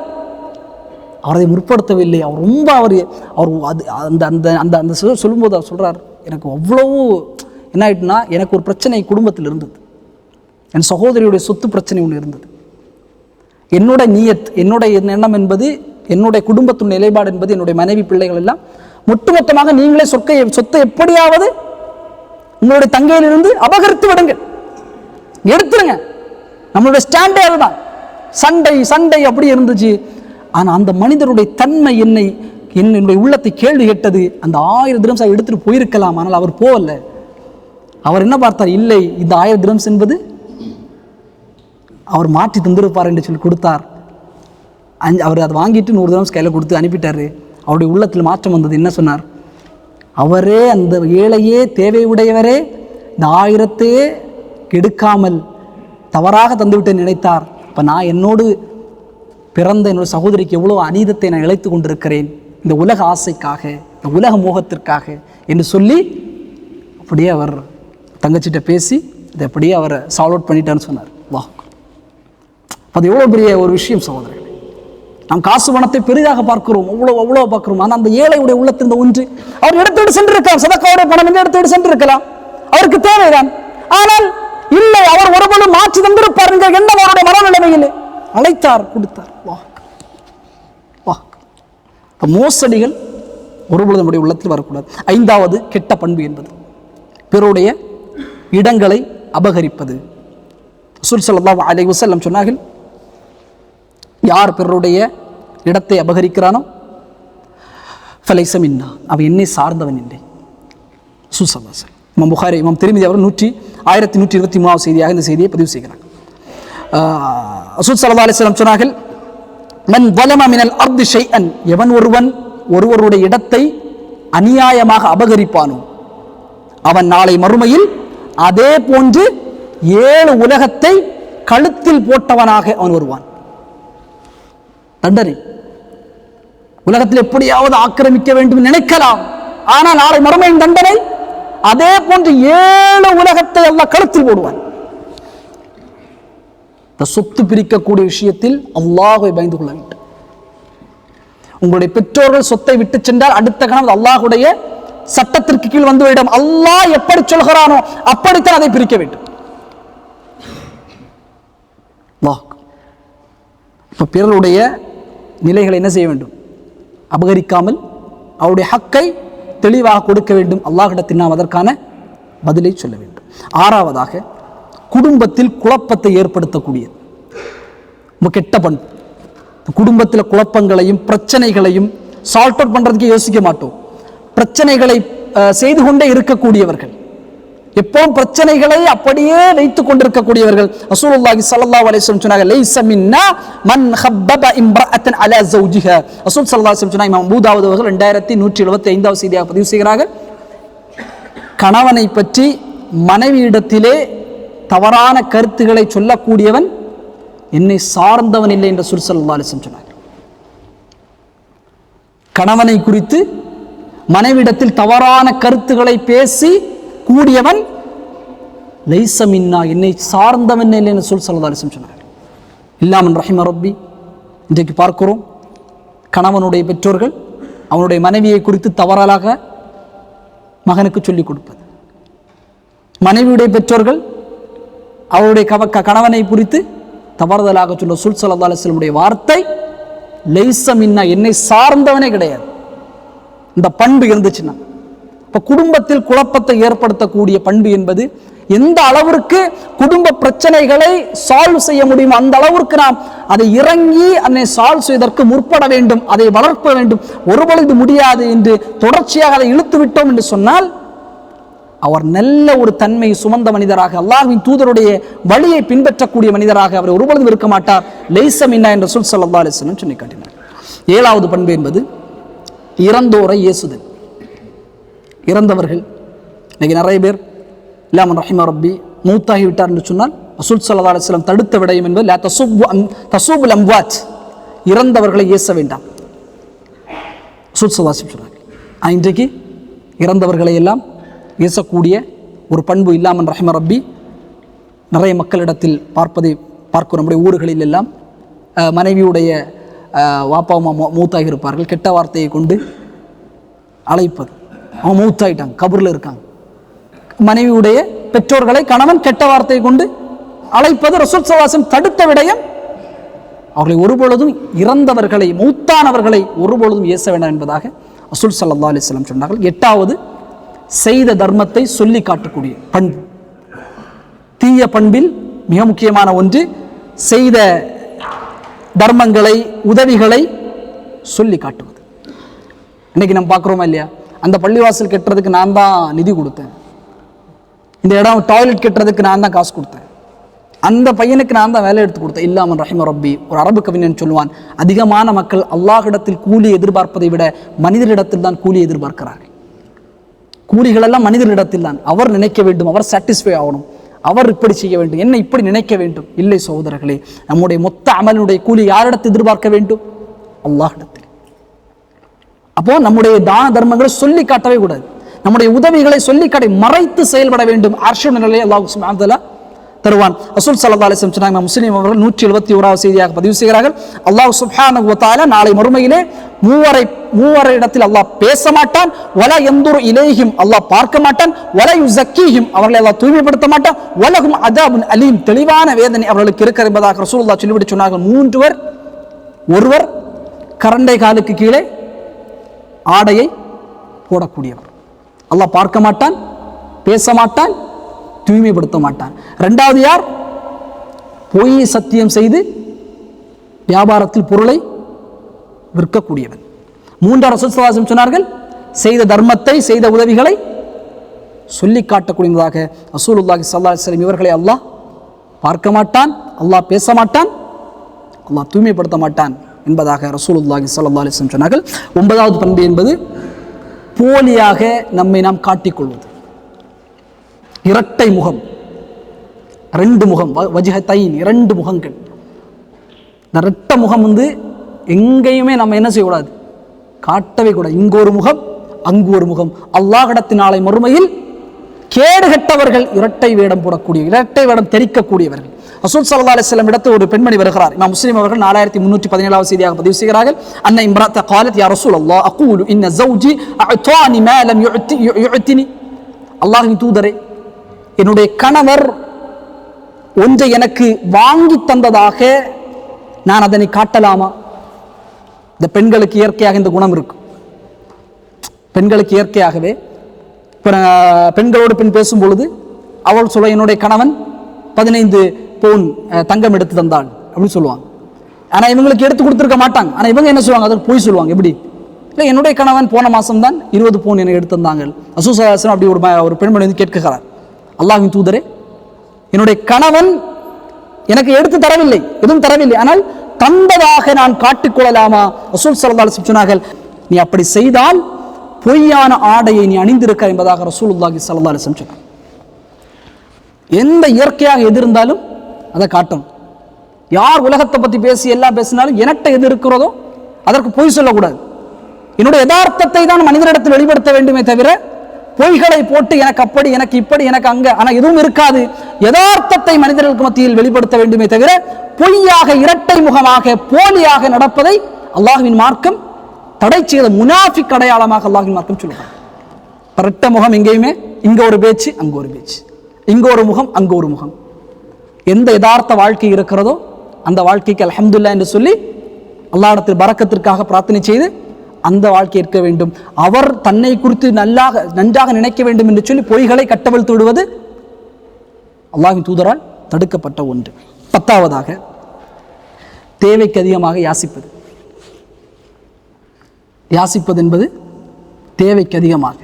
அவரை முற்படுத்தவில்லை. அவர் ரொம்ப அவர் சொல்லும்போது அவர் சொல்கிறார், எனக்கு அவ்வளவு என்ன ஆயிட்டுனா, எனக்கு ஒரு பிரச்சனை குடும்பத்தில் இருந்தது. என் சகோதரியுடைய சொத்து பிரச்சனை ஒன்று இருந்தது. என்னுடைய நியத், என்னுடைய எண்ணம் என்பது, என்னுடைய குடும்பத்தின் நிலைப்பாடு என்பது, என்னுடைய மனைவி பிள்ளைகள் எல்லாம் ஒட்டுமொத்தமாக நீங்களே சொத்தை எப்படியாவது உங்களுடைய தங்கையிலிருந்து அபகரித்து விடுங்கள், எடுத்துருங்க. நம்மளுடைய ஸ்டாண்டே அதுதான். சண்டை அப்படி இருந்துச்சு. ஆனால் அந்த மனிதருடைய தன்மை என்னுடைய உள்ளத்தை கேள்வி கேட்டது. அந்த 1000 திர்ஹம்ஸ் எடுத்துட்டு போயிருக்கலாம், ஆனால் அவர் போகல. அவர் என்ன பார்த்தார், இல்லை, இந்த 1000 திர்ஹம்ஸ் என்பது அவர் மாற்றி தந்திருப்பார் என்று சொல்லி கொடுத்தார். அவர் அதை வாங்கிட்டு 100 திர்ஹம்ஸ் கையில் கொடுத்து அனுப்பிட்டாரு. அவருடைய உள்ளத்தில் மாற்றம் வந்தது. என்ன சொன்னார், அவரே அந்த ஏழையே தேவையுடையவரே இந்த 1000ஐயே கெடுக்காமல் தவறாக தந்துவிட்டு நினைத்தார். இப்போ நான் என்னோடு பிறந்த என்னோட சகோதரிக்கு எவ்வளோ அநீதத்தை நான் இழைத்து கொண்டிருக்கிறேன் இந்த உலக ஆசைக்காக, இந்த உலக மோகத்திற்காக என்று சொல்லி அப்படியே அவர் தங்கச்சிட்ட பேசி இதை அப்படியே அவரை சால்வ் அவுட் பண்ணிட்டான்னு சொன்னார். அது எவ்வளோ பெரிய ஒரு விஷயம் சகோதரர்களே. நாம் காசு பணத்தை பெரிதாக பார்க்கிறோம், அவ்வளோ பார்க்கிறோம். ஆனால் அந்த ஏழையுடைய உள்ளத்தின் ஒன்று அவர் எடுத்துவிட்டு சென்றிருக்கலாம். சதக்காவுடைய பணம் என்று எடுத்துவிட்டு சென்றிருக்கலாம், அவருக்கு தேவைதான். ஆனால் இல்லை, அவர் ஒருபோதும் மாற்றி தந்திருப்பார் என்ற எண்ணம் அவருடைய மனநிலைமையில் அழைத்தார், கொடுத்தார். மோசடிகள் ஒருபொழுது நம்முடைய உள்ளத்தில் வரக்கூடாது. 5வது கெட்ட பண்பு என்பது பிறருடைய இடங்களை அபகரிப்பது. ரசூல் ஸல்லல்லாஹு அலைஹி வஸல்லம் சொன்னார்கள், யார் பிறருடைய இடத்தை அபகரிக்கிறானோ ஃபலைஸ மின்னா, அவன் என்னை சார்ந்தவன் இல்லை. ரசூல் ஸல்லல்லாஹு அலைஹி வஸல்லம், இமாம் புகாரி, இமாம் திர்மிதி அவர் 1123 செய்தியாக இந்த செய்தியை பதிவு செய்கிறார். ரசூல் ஸல்லல்லாஹு அலைஹி வஸல்லம் சொன்னார்கள், மன் ظلم من الارض شيئا, எவன் ஒருவருடைய இடத்தை அநியாயமாக அபகரிப்பானோ அவன் நாளை மறுமையில் அதே போன்று 7 உலகத்தை கழுத்தில் போட்டவனாக அவன் வருவான். தண்டனை உலகத்தில் எப்படியாவது ஆக்கிரமிக்க வேண்டும் நினைக்கலாம், ஆனால் நாளை மறுமையின் தண்டனை அதே போன்று 7 உலகத்தை அல்லாஹ் கழுத்தில் போடுவான். சொத்து பிரிக்கக்கூடிய விஷயத்தில் அல்லாஹ்வை பயந்து கொள்ள வேண்டும். உங்களுடைய பெற்றோர்கள் சொத்தை விட்டு சென்றால் அடுத்த கணம் அல்லாஹ்வுடைய சட்டத்திற்கு கீழ் வந்துவிடும். அல்லாஹ் எப்படி சொல்கிறானோ அப்படித்தான் அதை பிரிக்க வேண்டும். இப்போ பிறருடைய நிலைகளை என்ன செய்ய வேண்டும்? அபகரிக்காமல் அவருடைய ஹக்கை தெளிவாக கொடுக்க வேண்டும். அல்லாஹ்விடத்தில் நாம் அதற்கான பதிலை சொல்ல வேண்டும். ஆறாவதாக, குடும்பத்தில் குழப்பத்தை ஏற்படுத்தக்கூடியது கெட்ட பண்பு. குடும்பத்தில் குழப்பங்களையும் பிரச்சனைகளையும் சால்ட் அவுட் பண்றதுக்கு யோசிக்க மாட்டோம். பிரச்சனைகளை செய்து கொண்டே இருக்கக்கூடியவர்கள், எப்பவும் பிரச்சனைகளை அப்படியே வைத்துக் கொண்டிருக்கக்கூடியவர்கள். ரசூலுல்லாஹி ஸல்லல்லாஹு அலைஹி வஸல்லம் சொன்னாங்க, லைஸ மின்னா மன் ஹப்பப இம்ரஅத்தன் அலா ஸௌஜிஹா. ரசூல் ஸல்லல்லாஹு அலைஹி வஸல்லம் சொன்னாங்க. இமாம் அபூ தாவூத் அவர்கள் 2175வது செய்தியாக பதிவு செய்கிறார்கள். கணவனை பற்றி மனைவியிடத்திலே தவறான கருத்துக்களை சொல்லக்கூடியவன் என்னை சார்ந்தவன் இல்லை என்று ரசூல் ஸல்லல்லாஹு அலைஹி வஸல்லம் சொன்னார். கணவனை குறித்து மனைவியிடத்தில் தவறான கருத்துக்களை பேசி கூடியவன் லைஸ மின்னா, என்னை சார்ந்தவன் இல்லை என்று ரசூல் ஸல்லல்லாஹு அலைஹி வஸல்லம் சொன்னார். இல்லாமன் ரஹிம ரப்பி. இன்றைக்கு பார்க்கிறோம், கணவனுடைய பெற்றோர்கள் அவனுடைய மனைவியை குறித்து தவறாக மகனுக்கு சொல்லிக் கொடுப்பது, மனைவியுடைய பெற்றோர்கள் அவருடைய கணவனை குறித்து தவறுதலாக சொல்ல ரசூல் ஸல்லல்லாஹு அலைஹி வஸல்லம் உடைய வார்த்தை லைஸ மின்னா, என்னை சார்ந்தவனே கிடையாது. இந்த பண்பு இருந்துச்சுன்னா, இப்போ குடும்பத்தில் குழப்பத்தை ஏற்படுத்தக்கூடிய பண்பு என்பது எந்த அளவிற்கு குடும்ப பிரச்சனைகளை சால்வ் செய்ய முடியும் அந்த அளவிற்கு நாம் அதை இறங்கி அதை சால்வ் செய்வதற்கு முற்பட வேண்டும், அதை வளர்க்க வேண்டும். ஒருபொழுது முடியாது என்று தொடர்ச்சியாக அதை இழுத்து விட்டோம் என்று சொன்னால் அவர் நல்ல ஒரு தன்மை சுமந்த மனிதராக, அல்லாஹ்வின் தூதருடைய வழியை பின்பற்றக்கூடிய மனிதராக அவர் ஒருபொழுதும் இருக்க மாட்டார். லைஸ மின்னா என்று ரசூல் ஸல்லல்லாஹு அலைஹி வஸல்லம் சொல்லி காட்டினார். ஏழாவது பண்பு என்பது இறந்தோரை ஏசுதல். இறந்தவர்கள் இன்னைக்கு நிறைய பேர் இல்லாமன் ரஹிம ரப்பி மூத்தாகி விட்டார் என்று சொன்னால் ரசூல் ஸல்லல்லாஹு அலைஹி வஸல்லம் தடுத்த விடயம் என்பது லா தஸுபுல் அம்வாத், இறந்தவர்களை ஏச வேண்டாம். ரசூல் ஸல்லல்லாஹு அலைஹி வஸல்லம் சொன்னார்கள். இன்றைக்கு இறந்தவர்களை எல்லாம் ஏசக்கூடிய ஒரு பண்பு இல்லாமன் ரஹிம ரப்பி நிறைய மக்களிடத்தில் பார்ப்பதை பார்க்கிறோம். நம்முடைய ஊர்களில் எல்லாம் மனைவியுடைய வாப்பா அம்மா மூத்தாகி இருப்பார்கள், கெட்ட வார்த்தையை கொண்டு அழைப்பது. அவன் மூத்தாயிட்டாங்க, கபூரில் இருக்காங்க. மனைவியுடைய பெற்றோர்களை கணவன் கெட்ட வார்த்தையை கொண்டு அழைப்பது ரசூல் ஸல்லல்லாஹு அலைஹி வஸல்லம் தடுத்த விடயம். அவர்களை ஒருபொழுதும் இறந்தவர்களை மூத்தானவர்களை ஒருபொழுதும் ஏச வேண்டாம் என்பதாக ரசூல் ஸல்லல்லாஹு அலைஹி வஸல்லம் சொன்னார்கள். எட்டாவது, செய்த தர்மத்தை சொல்லி காட்டக்கூடிய பண்பு. தீய பண்பில் மிக முக்கியமான ஒன்று செய்த தர்மங்களை உதவிகளை சொல்லி காட்டுவது. இன்னைக்கு நம்ம பார்க்குறோமா இல்லையா? அந்த பள்ளிவாசல் கட்டுறதுக்கு நான் தான் நிதி கொடுத்தேன், இந்த இடம் டாய்லெட் கட்டுறதுக்கு நான் தான் காசு கொடுத்தேன், அந்த பையனுக்கு நான் தான் வேலை எடுத்து கொடுத்தேன். இல்லாமன் ரஹிம ரப்பி. ஒரு அரபு கவிஞன் சொல்லுவான், அதிகமான மக்கள் அல்லாஹ்விடத்தில் கூலி எதிர்பார்ப்பதை விட மனிதரிடத்தில் தான் கூலி எதிர்பார்க்கிறார்கள். கூலிகள் எல்லாம் மனிதரிடத்தில் தான். அவர் நினைக்க வேண்டும், அவர் சாட்டிஸ்ஃபை ஆகணும், அவர் இப்படி செய்ய வேண்டும், என்ன இப்படி நினைக்க வேண்டும். இல்லை சகோதரர்களே, நம்முடைய மொத்த அமலுடைய கூலி யாரிடத்தில் எதிர்பார்க்க வேண்டும்? அல்லாஹ்விடத்தில். அப்போ நம்முடைய தான தர்மங்களை சொல்லி காட்டவே கூடாது, நம்முடைய உதவிகளை சொல்லி காட்ட மறைத்து செயல்பட வேண்டும். அர்ஷுடைய நிலையை அல்லாஹ் சுப்ஹானஹு வ தஆலா தருவான். ரசூல் ஸல்லல்லாஹு அலைஹி வஸல்லம் சொன்னாங்க, முஸ்லிம் அவர்கள் 171வது செய்தியாக பதிவு செய்கிறார்கள், அல்லாஹ் சுப்ஹானஹு வ தஆலா நாளை மறுமையிலே மூவரை இடத்தில் அல்லாஹ் பேச மாட்டான், வலா யன்துரு இலைஹிம், அல்லாஹ் பார்க்க மாட்டான், வலா யுஸக்கிஹிம், அவர்களை அல்லாஹ் தூய்மைப்படுத்த மாட்டான், வலஹும் அதாபுன் அலீம், தெளிவான வேதனை அவர்களுக்கு இருக்கிறது என்பதாக ரசூலுல்லாஹ் சொல்லிவிட்டு சொன்னார்கள். மூன்றுவர், ஒருவர் கரண்டை காலுக்கு கீழே ஆடையை போடக்கூடியவர், அல்லாஹ் பார்க்க மாட்டான், பேச மாட்டான், தூய்மைப்படுத்த மாட்டான். இரண்டாவது யார்? பொய் சத்தியம் செய்து வியாபாரத்தில் பொருளை விற்கக்கூடியவன். மூன்றாவது ரசூல் ஸல்லல்லாஹு அலைஹி வஸல்லம் சொன்னார்கள், செய்த தர்மத்தை செய்த உதவிகளை சொல்லி காட்டக்கூடியதாக ரசூலுல்லாஹி ஸல்லல்லாஹு அலைஹி வஸல்லம் இவர்களை அல்லாஹ் பார்க்க மாட்டான், அல்லாஹ் பேச மாட்டான், அல்லாஹ் தூய்மைப்படுத்த மாட்டான் என்பதாக ரசூலுல்லாஹி ஸல்லல்லாஹு அலைஹி வஸல்லம் சொன்னார்கள். ஒன்பதாவது பண்பு என்பது போலியாக நம்மை நாம் காட்டிக்கொள்வது. இரட்டை முகம், ரெண்டு முகம், வஜ்ஹத்தைன், இரண்டு முகங்கள். இந்த இரட்டை முகம் எங்கேயுமே நம்ம என்ன செய்யக்கூடாது, காட்டவே கூடாது. இங்கு ஒரு முகம், அங்கு ஒரு முகம். அல்லாஹ்விடத்தில் நாளை மறுமையில் கேடு கெட்டவர்கள், இரட்டை வேடம் போடக்கூடிய, இரட்டை வேடம் தெரிக்கக்கூடியவர்கள். ரசூல் ஸல்லல்லாஹு அலைஹி வஸல்லம் இடத்தில் ஒரு பெண்மணி வருகிறார். இமாம் முஸ்லிம் அவர்கள் 4317வது செய்தியாக பதிவு செய்கிறார்கள். அன்ன இம்ராத்த قالت யா ரசூலல்லாஹ் அகூலு இன்ன ஜௌஜி அஅதானி மா லம் யுஅதினி. அல்லாஹ்வின் தூதரே, என்னுடைய கணவர் ஒன்றை எனக்கு வாங்கி தந்ததாக நான் அதனை காட்டலாமா? இந்த பெண்களுக்கு இயற்கையாக இந்த குணம் இருக்கும். பெண்களுக்கு இயற்கையாகவே இப்போ பெண்களோடு பெண் பேசும் பொழுது அவள் சொல்ல, என்னுடைய கணவன் 15 பவுன் தங்கம் எடுத்து தந்தாள் அப்படின்னு சொல்லுவாங்க. ஆனால் இவங்களுக்கு எடுத்து கொடுத்துருக்க மாட்டாங்க. ஆனால் இவங்க என்ன சொல்லுவாங்க? அதற்கு போய் சொல்லுவாங்க. எப்படி? இல்லை, என்னுடைய கணவன் போன மாதம் தான் 20 பவுன் எனக்கு எடுத்து தந்தாங்க. ரசூலுல்லாஹி அப்படி ஒரு பெண்மணி வந்து கேட்கிறார், அல்லாஹ்வின் தூதரே, என்னுடைய கணவன் எனக்கு எடுத்து தரவில்லை, எதுவும் தரவில்லை, ஆனால் தந்ததாக நான் காட்டிக்கொள்ளலாமா? ரசூல் ஸல்லல்லாஹு அலைஹி வஸல்லம் சொன்னார்கள், நீ அப்படி செய்தால் பொய்யான ஆடையை நீ அணிந்திருக்க என்பதாக ரசூலுல்லாஹி ஸல்லல்லாஹு அலைஹி வஸல்லம் சொன்னார். எந்த இயற்கையாக எது இருந்தாலும் அதை காட்டணும். யார் உலகத்தை பற்றி பேசி எல்லாம் பேசினாலும் எனக்கு எது இருக்கிறதோ அதற்கு பொய் சொல்லக்கூடாது. என்னுடைய யதார்த்தத்தை தான் மனிதரிடத்தில் வெளிப்படுத்த வேண்டுமே தவிர பொய்களை போட்டு எனக்கு அப்படி, எனக்கு இப்படி, எனக்கு அங்க, ஆனால் எதுவும் இருக்காது. யதார்த்தத்தை மனிதர்களுக்கு மத்தியில் வெளிப்படுத்த வேண்டுமே தவிர பொய்யாக, இரட்டை முகமாக, போலியாக நடப்பதை அல்லாஹ்வின் மார்க்கம் தடை செய்த முனாஃபிக் அடையாளமாக அல்லாஹ்வின் மார்க்கம் சொல்லுவாங்க. இரட்டை முகம் எங்கேயுமே, இங்க ஒரு பேச்சு அங்க ஒரு பேச்சு, இங்க ஒரு முகம் அங்க ஒரு முகம். எந்த யதார்த்த வாழ்க்கை இருக்கிறதோ அந்த வாழ்க்கைக்கு அல்ஹம்துலில்லாஹ் என்று சொல்லி அல்லாஹ்விடத்தில் பரக்கத்திற்காக பிரார்த்தனை செய்து அந்த வாழ்க்கை இருக்க வேண்டும். அவர் தன்னை குறித்து நன்றாக நினைக்க வேண்டும் என்று சொல்லி பொய்களை கட்டவிழ்த்து விடுவது அல்லாஹ்வின் தூதரால் தடுக்கப்பட்ட ஒன்று. 10ஆவதாக தேவைக்கு அதிகமாக யாசிப்பது. யாசிப்பது என்பது தேவைக்கு அதிகமாக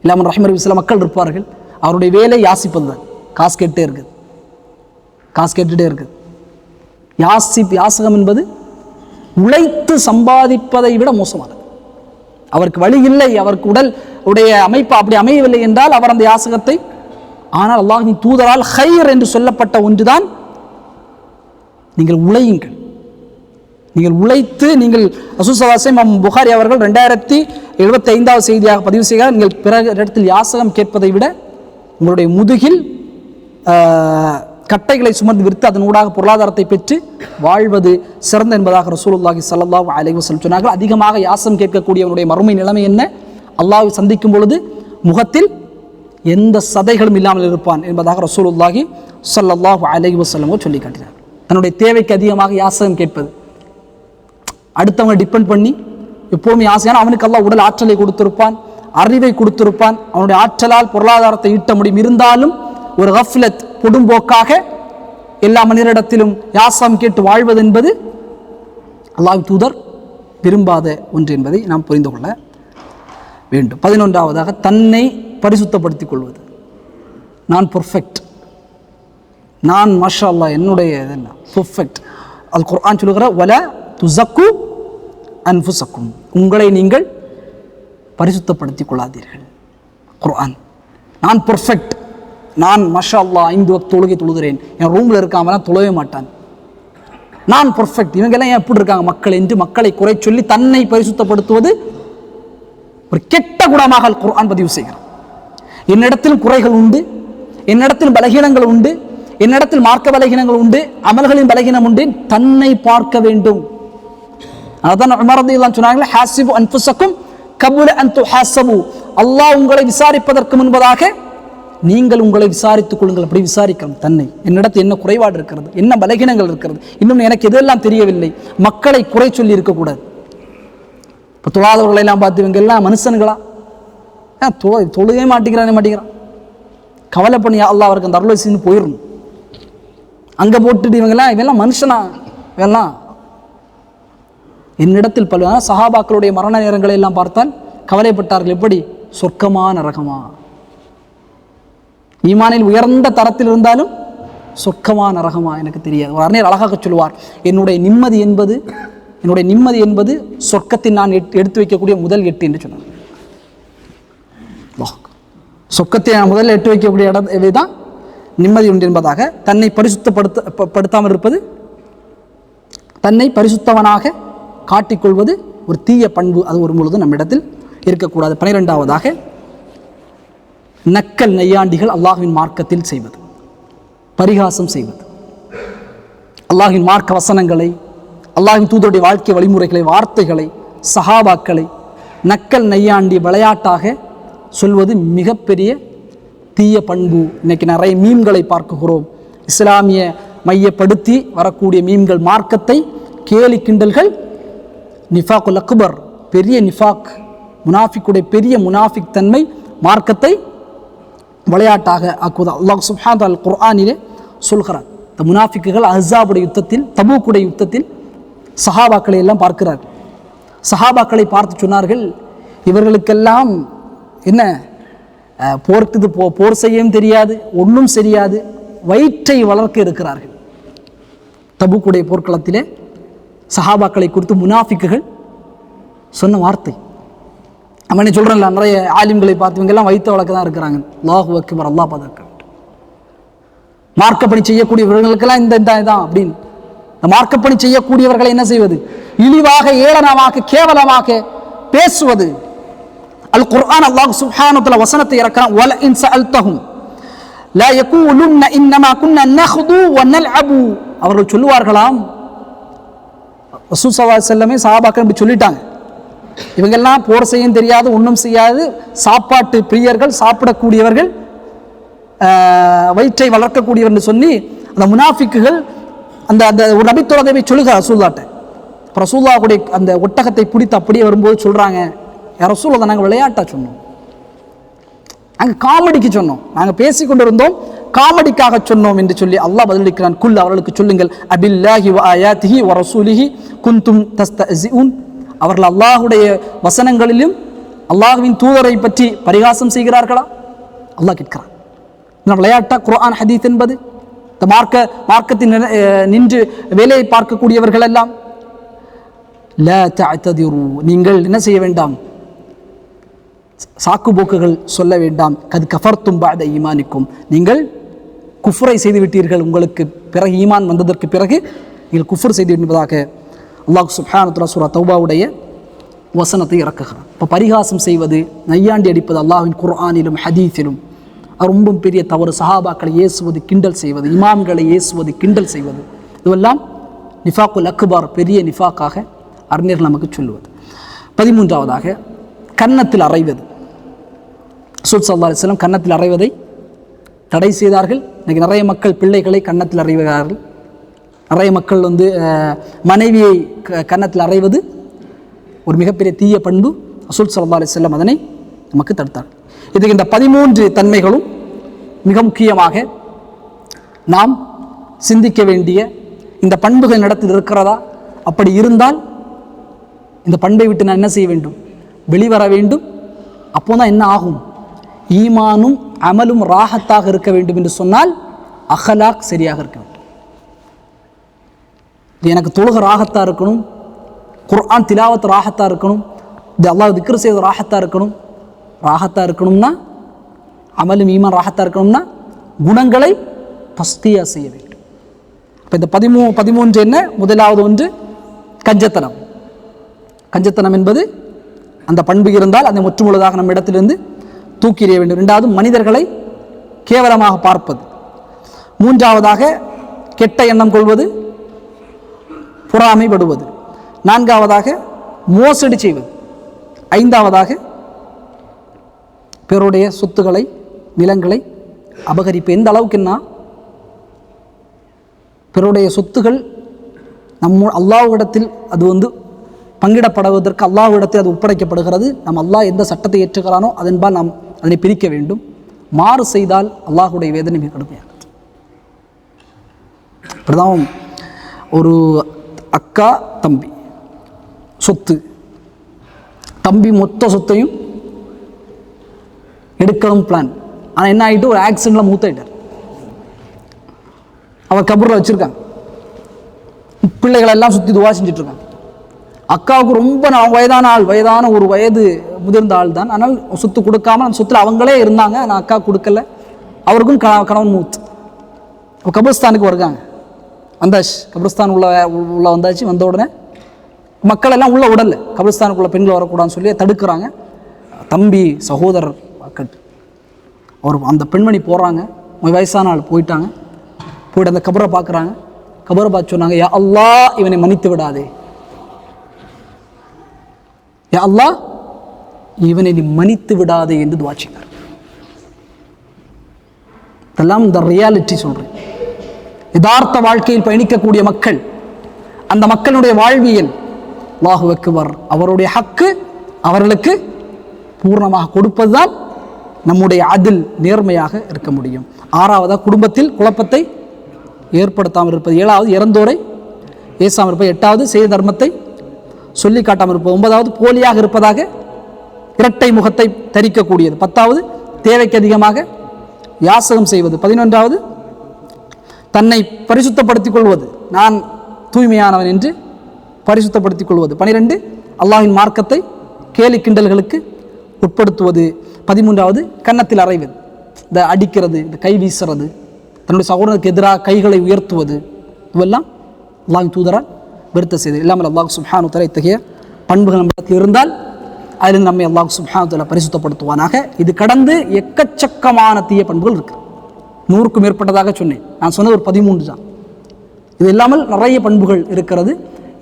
இல்லாமல் ரஹ்மர் சில மக்கள் இருப்பார்கள், அவருடைய வேலை யாசிப்பது தான். காசு கேட்டே இருக்குது, காசு கேட்டுட்டே இருக்குது. யாசகம் என்பது உழைத்து சம்பாதிப்பதை விட மோசமானது. அவருக்கு வழி இல்லை, அவருக்கு உடல் உடைய அமைப்பு அப்படி அமையவில்லை என்றால் அவர் அந்த யாசகத்தை, ஆனால் அல்லாஹ்வின் தூதரால் ஹைர் என்று சொல்லப்பட்ட ஒன்றுதான் நீங்கள் உழையுங்கள். நீங்கள் உழைத்து, நீங்கள் ரசூல் ஸல்லல்லாஹு அலைஹி வஸல்லம் புகாரி அவர்கள் 2075வது செய்தியாக பதிவு செய்கிறார், நீங்கள் பிற இடத்தில் யாசகம் கேட்பதை விட உங்களுடைய முதுகில் கட்டைகளை சுமந்து விற்று அதன் ஊடாக பொருளாதாரத்தை பெற்று வாழ்வது சிறந்த என்பதாக ரசூலுல்லாஹி ஸல்லல்லாஹு அலைஹி வஸல்லம் சொன்னார்கள். அதிகமாக யாசம் கேட்கக்கூடியவனுடைய மறுமை நிலைமை என்ன? அல்லாஹ்வை சந்திக்கும் பொழுது முகத்தில் எந்த சதைகளும் இல்லாமல் இருப்பான் என்பதாக ரசூலுல்லாஹி ஸல்லல்லாஹு அலைஹி வஸல்லம் சொல்லி காட்டினார். தன்னுடைய தேவைக்கு அதிகமாக யாசகம் கேட்பது, அடுத்தவங்க டிபெண்ட் பண்ணி எப்போவுமே ஆசையான, அவனுக்கு அல்லாஹ் உடல் ஆற்றலை கொடுத்திருப்பான், அறிவை கொடுத்திருப்பான், அவனுடைய ஆற்றலால் பொருளாதாரத்தை ஈட்ட முடியும். இருந்தாலும் ஒரு கஃப்லத், பொடும்போக்காக எல்லா மனிதரிடத்திலும் யாசம் கேட்டு வாழ்வது என்பது அல்லாஹ்வின் தூதர் விரும்பாத ஒன்று என்பதை நாம் புரிந்து கொள்ள வேண்டும். 11ஆவதாக தன்னை பரிசுத்தப்படுத்திக் கொள்வது. நான் பெர்ஃபெக்ட், நான் மாஷா அல்லாஹ், என்னுடைய இதெல்லாம் பெர்ஃபெக்ட். அது குர்ஆன் சொல்லுகிற வல துஸக்கு அன்ஃபுஸக்கும், உங்களை நீங்கள் பரிசுத்தப்படுத்திக் கொள்ளாதீர்கள். குர்ஆன், நான் பெர்ஃபெக்ட், நான் மாஷா அல்லாஹ் 5 வக்த் தொழுகை தொழுகிறேன், என் ரூமில் இருக்காமலாம் தொழவே மாட்டான், நான் பெர்ஃபெக்ட். இவங்கெல்லாம் ஏன் எப்படி இருக்காங்க மக்கள் என்று மக்களை குறை சொல்லி தன்னை பரிசுத்தப்படுத்துவது ஒரு கெட்ட குணமாக குர்ஆன் பதிவு செய்கிறார். என்னிடத்தில் குறைகள் உண்டு, என்னிடத்தில் பலகீனங்கள் உண்டு, என்னிடத்தில் மார்க்க பலகீனங்கள் உண்டு, அமல்களின் பலகீனம் உண்டு, தன்னை பார்க்க வேண்டும். அதான் உமர் ரலியல்லாஹு அன்ஹு சொன்னாங்க, ஹாசிபு அன்ஃபுஸக்கும் கபுல அன் துஹாஸபு, அல்லாஹ் உங்களை விசாரிப்பதற்கு முன்பதாக நீங்கள் உங்களை விசாரித்துக் கொள்ளுங்கள். அப்படி விசாரிக்கணும் தன்னை, என்னிடத்தில் என்ன குறைபாடு இருக்கிறது, என்ன பலகீனங்கள் இருக்கிறது, இன்னும் எனக்கு எதெல்லாம் தெரியவில்லை. மக்களை குறை சொல்லி இருக்கக்கூடாது. இப்போ தொழாதவர்களை எல்லாம் பார்த்து இவங்க எல்லாம் மனுஷனுங்களா, தொழுகவே மாட்டேங்கிறான், கவலை பண்ணி அல்லாஹ் அவருக்கு அந்த அருளை செஞ்சு போயிடணும். அங்கே போட்டுட்டு இவங்கெல்லாம் மனுஷனா, இவெல்லாம் என்னிடத்தில் பல சஹாபாக்களுடைய மரண நேரங்களை எல்லாம் பார்த்தால் கவலைப்பட்டார்கள். எப்படி? சொர்க்கமா நரகமா? ஈமானில் உயர்ந்த தரத்தில் இருந்தாலும் சொர்க்கமா நரகமா எனக்கு தெரியாது. ஒரு அறிஞர் அழகாக சொல்லுவார், என்னுடைய நிம்மதி என்பது சொர்க்கத்தில் நான் எடுத்து வைக்கக்கூடிய முதல் எட்டு என்று சொன்னார். சொர்க்கத்தை நான் முதல்ல எட்டு வைக்கக்கூடிய இடத்தான் நிம்மதி உண்டு என்பதாக. தன்னை பரிசுத்தப்படுத்தாமல் இருப்பது, தன்னை பரிசுத்தவனாக காட்டிக்கொள்வது ஒரு தீய பண்பு. அது ஒரு பொழுது நம்மிடத்தில் இருக்கக்கூடாது. 12ஆவதாக நக்கல் நையாண்டிகள் அல்லாஹ்வின் மார்க்கத்தில் செய்வது, பரிகாசம் செய்வது. அல்லாஹ்வின் மார்க்க வசனங்களை, அல்லாஹ்வின் தூதருடைய வாழ்க்கை வழிமுறைகளை, வார்த்தைகளை, சஹாபாக்களை நக்கல் நையாண்டி விளையாட்டாக சொல்வது மிகப்பெரிய தீய பண்பு. இன்னைக்கு நிறைய மீம்களை பார்க்குகிறோம். இஸ்லாமிய மையப்படுத்தி வரக்கூடிய மீம்கள், மார்க்கத்தை கேலி கிண்டல்கள், நிஃபாக்குல் அக்பர், பெரிய நிஃபாக், முனாஃபிக்குடைய பெரிய முனாஃபிக் தன்மை, மார்க்கத்தை விளையாட்டாக ஆக்குவது. அல்லாஹ் சுப்ஹானஹு வ தஆலா குர்ஆனிலே சொல்கிறார். இந்த முனாஃபிக்குகள் அஹ்ஸாபுடைய யுத்தத்தில், தபூக்குடைய யுத்தத்தில் சஹாபாக்களை எல்லாம் பார்க்கிறார். சஹாபாக்களை பார்த்து சொன்னார்கள், இவர்களுக்கெல்லாம் என்ன போர் செய்யவும் தெரியாது, ஒன்றும் தெரியாது, வயிற்றை வளர்க்க இருக்கிறார்கள். தபூக்குடைய போர்க்களத்திலே சஹாபாக்களை குறித்து முனாஃபிக்குகள் சொன்ன வார்த்தை. நம்ம என்ன சொல்கிறோம்ல, நிறைய ஆலிம்களை பார்த்தவங்கெல்லாம் வயிற்று வளர்க்க தான் இருக்கிறாங்க. அல்லாஹு அக்பர், அல்லாஹ் பாதுகாக்க. மார்க்கப்பணி செய்யக்கூடியவர்களுக்கெல்லாம் இந்த இதான் அப்படின்னு. இந்த மார்க்கப்பணி செய்யக்கூடியவர்களை என்ன செய்வது? இழிவாக, ஏளனமாக, கேவலமாக பேசுவது. அல் குர்ஆன் அல்லாஹ் சுப்ஹானஹு வ தஆலா வசனத்தை இறக்குறான். வல இன் சஅல்தஹும் லா யகூலுன்ன இன்னமா குன்னா நஹது வ நல்அபு. அவர்கள் சொல்லுவார்களாம், ரசூல் ஸல்லல்லாஹு அலைஹி வஸல்லம் சஹாபாக்கள் இப்படி சொல்லிட்டாங்க, இவங்கெல்லாம் போர் செய்யும் தெரியாது, ஒன்றும் செய்யாது, சாப்பாட்டு பிரியர்கள், சாப்பிடக்கூடியவர்கள், வயிற்றை வளர்க்கக்கூடியவர்கள் சொல்லி அந்த முனாஃபிக்குகள் அந்த அந்த ஒரு நபித்தோழதை சொல்லுகிறார் ரசூலுல்லாஹ்ட்ட. இப்போ ரசூலுல்லாஹ்வுடைய அந்த ஒட்டகத்தை பிடித்து அப்படியே வரும்போது சொல்கிறாங்க, ரசூலுல்லாஹ் நாங்கள் விளையாட்டா சொன்னோம், நாங்கள் காமெடிக்கு சொன்னோம், நாங்கள் பேசி கொண்டு இருந்தோம், காமெடிக்காக சொன்னோம் என்று சொல்லி அல்லாஹ் பதிலளிக்கிறான். குல், அவர்களுக்கு சொல்லுங்கள், அபில்லாஹி வ ஆயாத்திஹி வ ரசூலிஹி குன்தும் தஸ்தஹ்சிஊன். அவர்கள் அல்லாஹுடைய வசனங்களிலும் அல்லாஹ்வின் தூதரை பற்றி பரிகாசம் செய்கிறார்களா? அல்லாஹ் கேட்கிறான். விளையாட்டா குர்ஆன் ஹதீஸ் என்பது? இந்த மார்க்கத்தின் நின்று வேலையை பார்க்கக்கூடியவர்கள் எல்லாம் லா தஅததிரு, நீங்கள் என்ன செய்ய வேண்டாம், சாக்கு போக்குகள் சொல்ல வேண்டாம். கத் கஃபர்தும் பஅத ஈமானிக்கும், நீங்கள் குஃப்ரை செய்து விட்டீர்கள், உங்களுக்கு பிறகு ஈமான் வந்ததற்கு பிறகு நீங்கள் குஃப்ர் செய்து என்பதாக அல்லாஹ் சுப்ஹானஹு வ தஆலா சூரா தௌபாவுடைய வசனத்தை இறக்குகிறான். இப்போ பரிகாசம் செய்வது, நையாண்டி அடிப்பது அல்லாஹ்வின் குர்ஆனிலும் ஹதீஸிலும் ரொம்ப பெரிய தவறு. சஹாபாக்களை ஏசுவது, கிண்டல் செய்வது, இமாம்களை ஏசுவது, கிண்டல் செய்வது, இதுவெல்லாம் நிஃபாக்குல் அக்பர், பெரிய நிஃபாக்காக அறிஞர்கள் நமக்கு சொல்லுவது. 13வது கன்னத்தில் அறைவது. ரசூல் ஸல்லல்லாஹு அலைஹி வஸல்லம் கன்னத்தில் அறைவதை தடை செய்தார்கள். இன்றைக்கி நிறைய மக்கள் பிள்ளைகளை கன்னத்தில் அறைகிறார்கள். நிறைய மக்கள் மனைவியை கன்னத்தில் அறைவது ஒரு மிகப்பெரிய தீய பண்பு. ரசூல் ஸல்லல்லாஹு அலைஹி வஸல்லம் அதனை நமக்கு தடுத்தார்கள். இதுக்கு இந்த 13 தன்மைகளும் மிக முக்கியமாக நாம் சிந்திக்க வேண்டிய இந்த பண்புகள் இடத்தில் இருக்கிறதா? அப்படி இருந்தால் இந்த பண்பை விட்டு நான் என்ன செய்ய வேண்டும்? வெளிவர வேண்டும். அப்போ தான் என்ன ஆகும்? ஈமானும் அமலும் ராஹத்தாக இருக்க வேண்டும் என்று சொன்னால் அஹ்லாக் சரியாக இருக்க வேண்டும். எனக்கு தொழுக ராஹத்தாக இருக்கணும், குர்ஆன் திலாவத் ராஹத்தாக இருக்கணும், இது அல்லாஹ் திக்ர் செய்வது ராஹத்தாக இருக்கணும். ராஹத்தாக இருக்கணும்னா, அமலும் ஈமான் ராஹத்தாக இருக்கணும்னா குணங்களை தஸ்கியா செய்ய வேண்டும். இப்போ இந்த 13 என்ன? முதலாவது ஒன்று கஞ்சத்தனம். கஞ்சத்தனம் என்பது அந்த பண்பு இருந்தால் அதை முற்றுமுழுதாக நம்ம இடத்திலிருந்து தூக்கி எறிய வேண்டும். 2வது மனிதர்களை கேவலமாக பார்ப்பது. 3வது கெட்ட எண்ணம் கொள்வது, பொறாமைப்படுவது. 4வது மோசடி செய்வது. 5வது பிறருடைய சொத்துக்களை, நிலங்களை அபகரிப்பு. எந்த அளவுக்குன்னா, பிறருடைய சொத்துகள் அல்லாஹ்விடத்தில் அது பங்கிடப்படுவதற்கு அல்லாஹ்விடத்தில் அது ஒப்படைக்கப்படுகிறது. அல்லாஹ் எந்த சட்டத்தை ஏற்றுகிறானோ அதன்பால் நாம் அதனை பிரிக்க வேண்டும். மாறு செய்தால் அல்லாஹ்வுடைய வேதனை மிக கடுமையாகுது. இப்படிதான் ஒரு அக்கா தம்பி சொத்து, தம்பி மொத்த சொத்தையும் எடுக்கணும் பிளான். ஆனால் என்ன ஆகிட்டு, ஒரு ஆக்சிடென்ட்ல மூத்தாயிட்டார். அவர் கபூரில் வச்சுருக்காங்க. பிள்ளைகளை எல்லாம் சுற்றி துவா செஞ்சுட்டு இருக்காங்க. அக்காவுக்கு ரொம்ப வயதான ஒரு வயது முதிர்ந்த ஆள் தான். ஆனால் சொத்து கொடுக்காம அந்த சொத்தில் அவங்களே இருந்தாங்க. நான் அக்கா கொடுக்கல. அவருக்கும் கணவன் மூத்து. இப்போ கபிரஸ்தானுக்கு வருவாங்க. வந்தாச்சு, கபிரஸ்தான் உள்ள வந்தாச்சு. வந்த உடனே மக்கள் எல்லாம் உள்ள உடல்ல, கபிரஸ்தானுக்குள்ள பெண்கள் வரக்கூடாதுன்னு சொல்லி தடுக்கிறாங்க. தம்பி சகோதரர் வாக்கட்டு அவர் அந்த பெண்மணி போகிறாங்க. வயசான ஆள் போயிட்டாங்க. போய்ட்டு அந்த கபரை பார்க்குறாங்க. கபரை பார்த்து சொன்னாங்க, யா அல்லாஹ் இவனை மன்னித்து விடாதே, யா அல்லாஹ் இவனை நீ மன்னித்து விடாதே என்று துஆ செய்தார். இதெல்லாம் இந்த ரியாலிட்டி சொல்கிறேன். யதார்த்த வாழ்க்கையில் பயணிக்கக்கூடிய மக்கள், அந்த மக்களுடைய வாழ்வியல் அல்லாஹு அக்பர், அவருடைய ஹக்கு அவர்களுக்கு பூர்ணமாக கொடுப்பதுதான் நம்முடைய அதில் நேர்மையாக இருக்க முடியும். ஆறாவதாக குடும்பத்தில் குழப்பத்தை ஏற்படுத்தாமல் இருப்பது. ஏழாவது இறந்தோரை ஏசாமல் இருப்பது. எட்டாவது செய்த தர்மத்தை சொல்லி காட்டாமல் இருப்பது. ஒன்பதாவது போலியாக இருப்பதாக இரட்டை முகத்தை தரிக்கக்கூடியது. பத்தாவது தேவைக்கு அதிகமாக யாசகம் செய்வது. 11வது தன்னை பரிசுத்தப்படுத்திக் கொள்வது, நான் தூய்மையானவன் என்று பரிசுத்தப்படுத்திக் கொள்வது. 12 அல்லாஹ்வின் மார்க்கத்தை கேலி கிண்டல்களுக்கு உட்படுத்துவது. 13வது கன்னத்தில் அறைவது, இந்த அடிக்கிறது, இந்த கை வீசுறது, தன்னுடைய சகோதரனுக்கு எதிராக கைகளை உயர்த்துவது, இதுவெல்லாம் அல்லாஹ்வின் தூதரால் வெறுத்த செய்து. இல்லாமல் அல்லாஹ் சுப்ஹானஹு வ தஆலா இத்தகைய பண்புகள் நம்மிடத்தில் இருந்தால் அதிலிருந்து நம்மை அல்லாஹ் சுப்ஹானஹு வ தஆலா பரிசுத்தப்படுத்துவானாக. இது கடந்து எக்கச்சக்கமான தீய பண்புகள் இருக்கு. 100க்கும் மேற்பட்டதாக சொன்னேன். நான் சொன்னது ஒரு 13 தான். இது இல்லாமல் நிறைய பண்புகள் இருக்கிறது.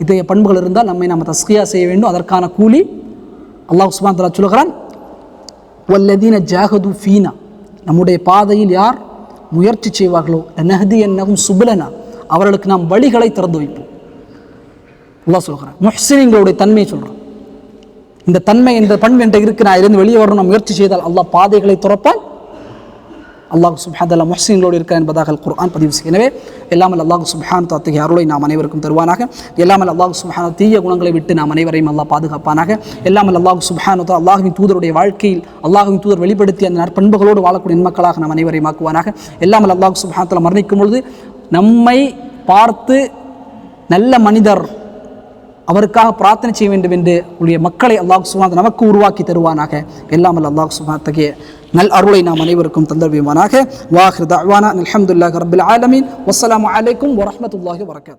இத்தகைய பண்புகள் இருந்தால் நம்மை நம்ம தஸ்கியா செய்ய வேண்டும். அதற்கான கூலி அல்லாஹ் சுப்ஹானஹு வ தஆலா சொல்கிறான், வல்லதீன ஜாஹது ஃபீனா, நம்முடைய பாதையில் யார் முயற்சி செய்வார்களோ லனஹ்தியன்னஹும் சுபலனா, அவர்களுக்கு நாம் வழிகளை திறந்து வைப்போம். அல்லாஹ் சொல்கிறான். முஹ்சின்களுடைய தன்மையை சொல்கிறான். இந்த தன்மை, இந்த பண்பு என்ற இருக்கு, நான் இருந்து வெளியே வரணும், நான் முயற்சி செய்தால் அல்லாஹ் பாதைகளை திறப்பான். அல்லாஹ் சுப்ஹானஹு வ தஆலா முஹ்சின்களோடு இருக்கிறார் என்பதாக குர்ஆன் பதிவு செய்யும். எனவே எல்லாமல் அல்லாஹ் சுப்ஹானஹு வ தஆலா அருளை நாம் அனைவருக்கும் தருவானாக. எல்லாமல் அல்லாஹ் சுப்ஹானஹு தீய குணங்களை விட்டு நாம் அனைவரையும் அல்லாஹ் பாதுகாப்பானாக. எல்லாமல் அல்லாஹ் சுப்ஹானஹு வ தஆலா அல்லாஹ்வின் தூதருடைய வாழ்க்கையில் அல்லாஹ்வின் தூதர் வெளிப்படுத்திய அந்த நற்பண்புகளோடு வாழக்கூடிய மக்களாக நாம் அனைவரையும் ஆக்குவானாக. எல்லாமல் அல்லாஹ் சுப்ஹானஹு வ தஆலா மரணிக்கும் பொழுது நம்மை பார்த்து நல்ல மனிதர், அவருக்காக பிரார்த்தனை செய்ய வேண்டும் என்று உடைய மக்களை அல்லாஹ் சுப்ஹானஹு வ தஆலா நமக்கு உருவாக்கி தருவானாக. எல்லாமல் அல்லாஹ் சுப்ஹானஹு வ தஆலா நல் அருளை நாம் அனைவருக்கும் தந்தருவானாக. வாஹிர் தஅவானா அல்ஹம்துலில்லாஹி ரப்பில் ஆலமீன். வஸ்ஸலாமு அலைக்கும் வரஹ்மத்துல்லாஹி வபரகாத்துஹு.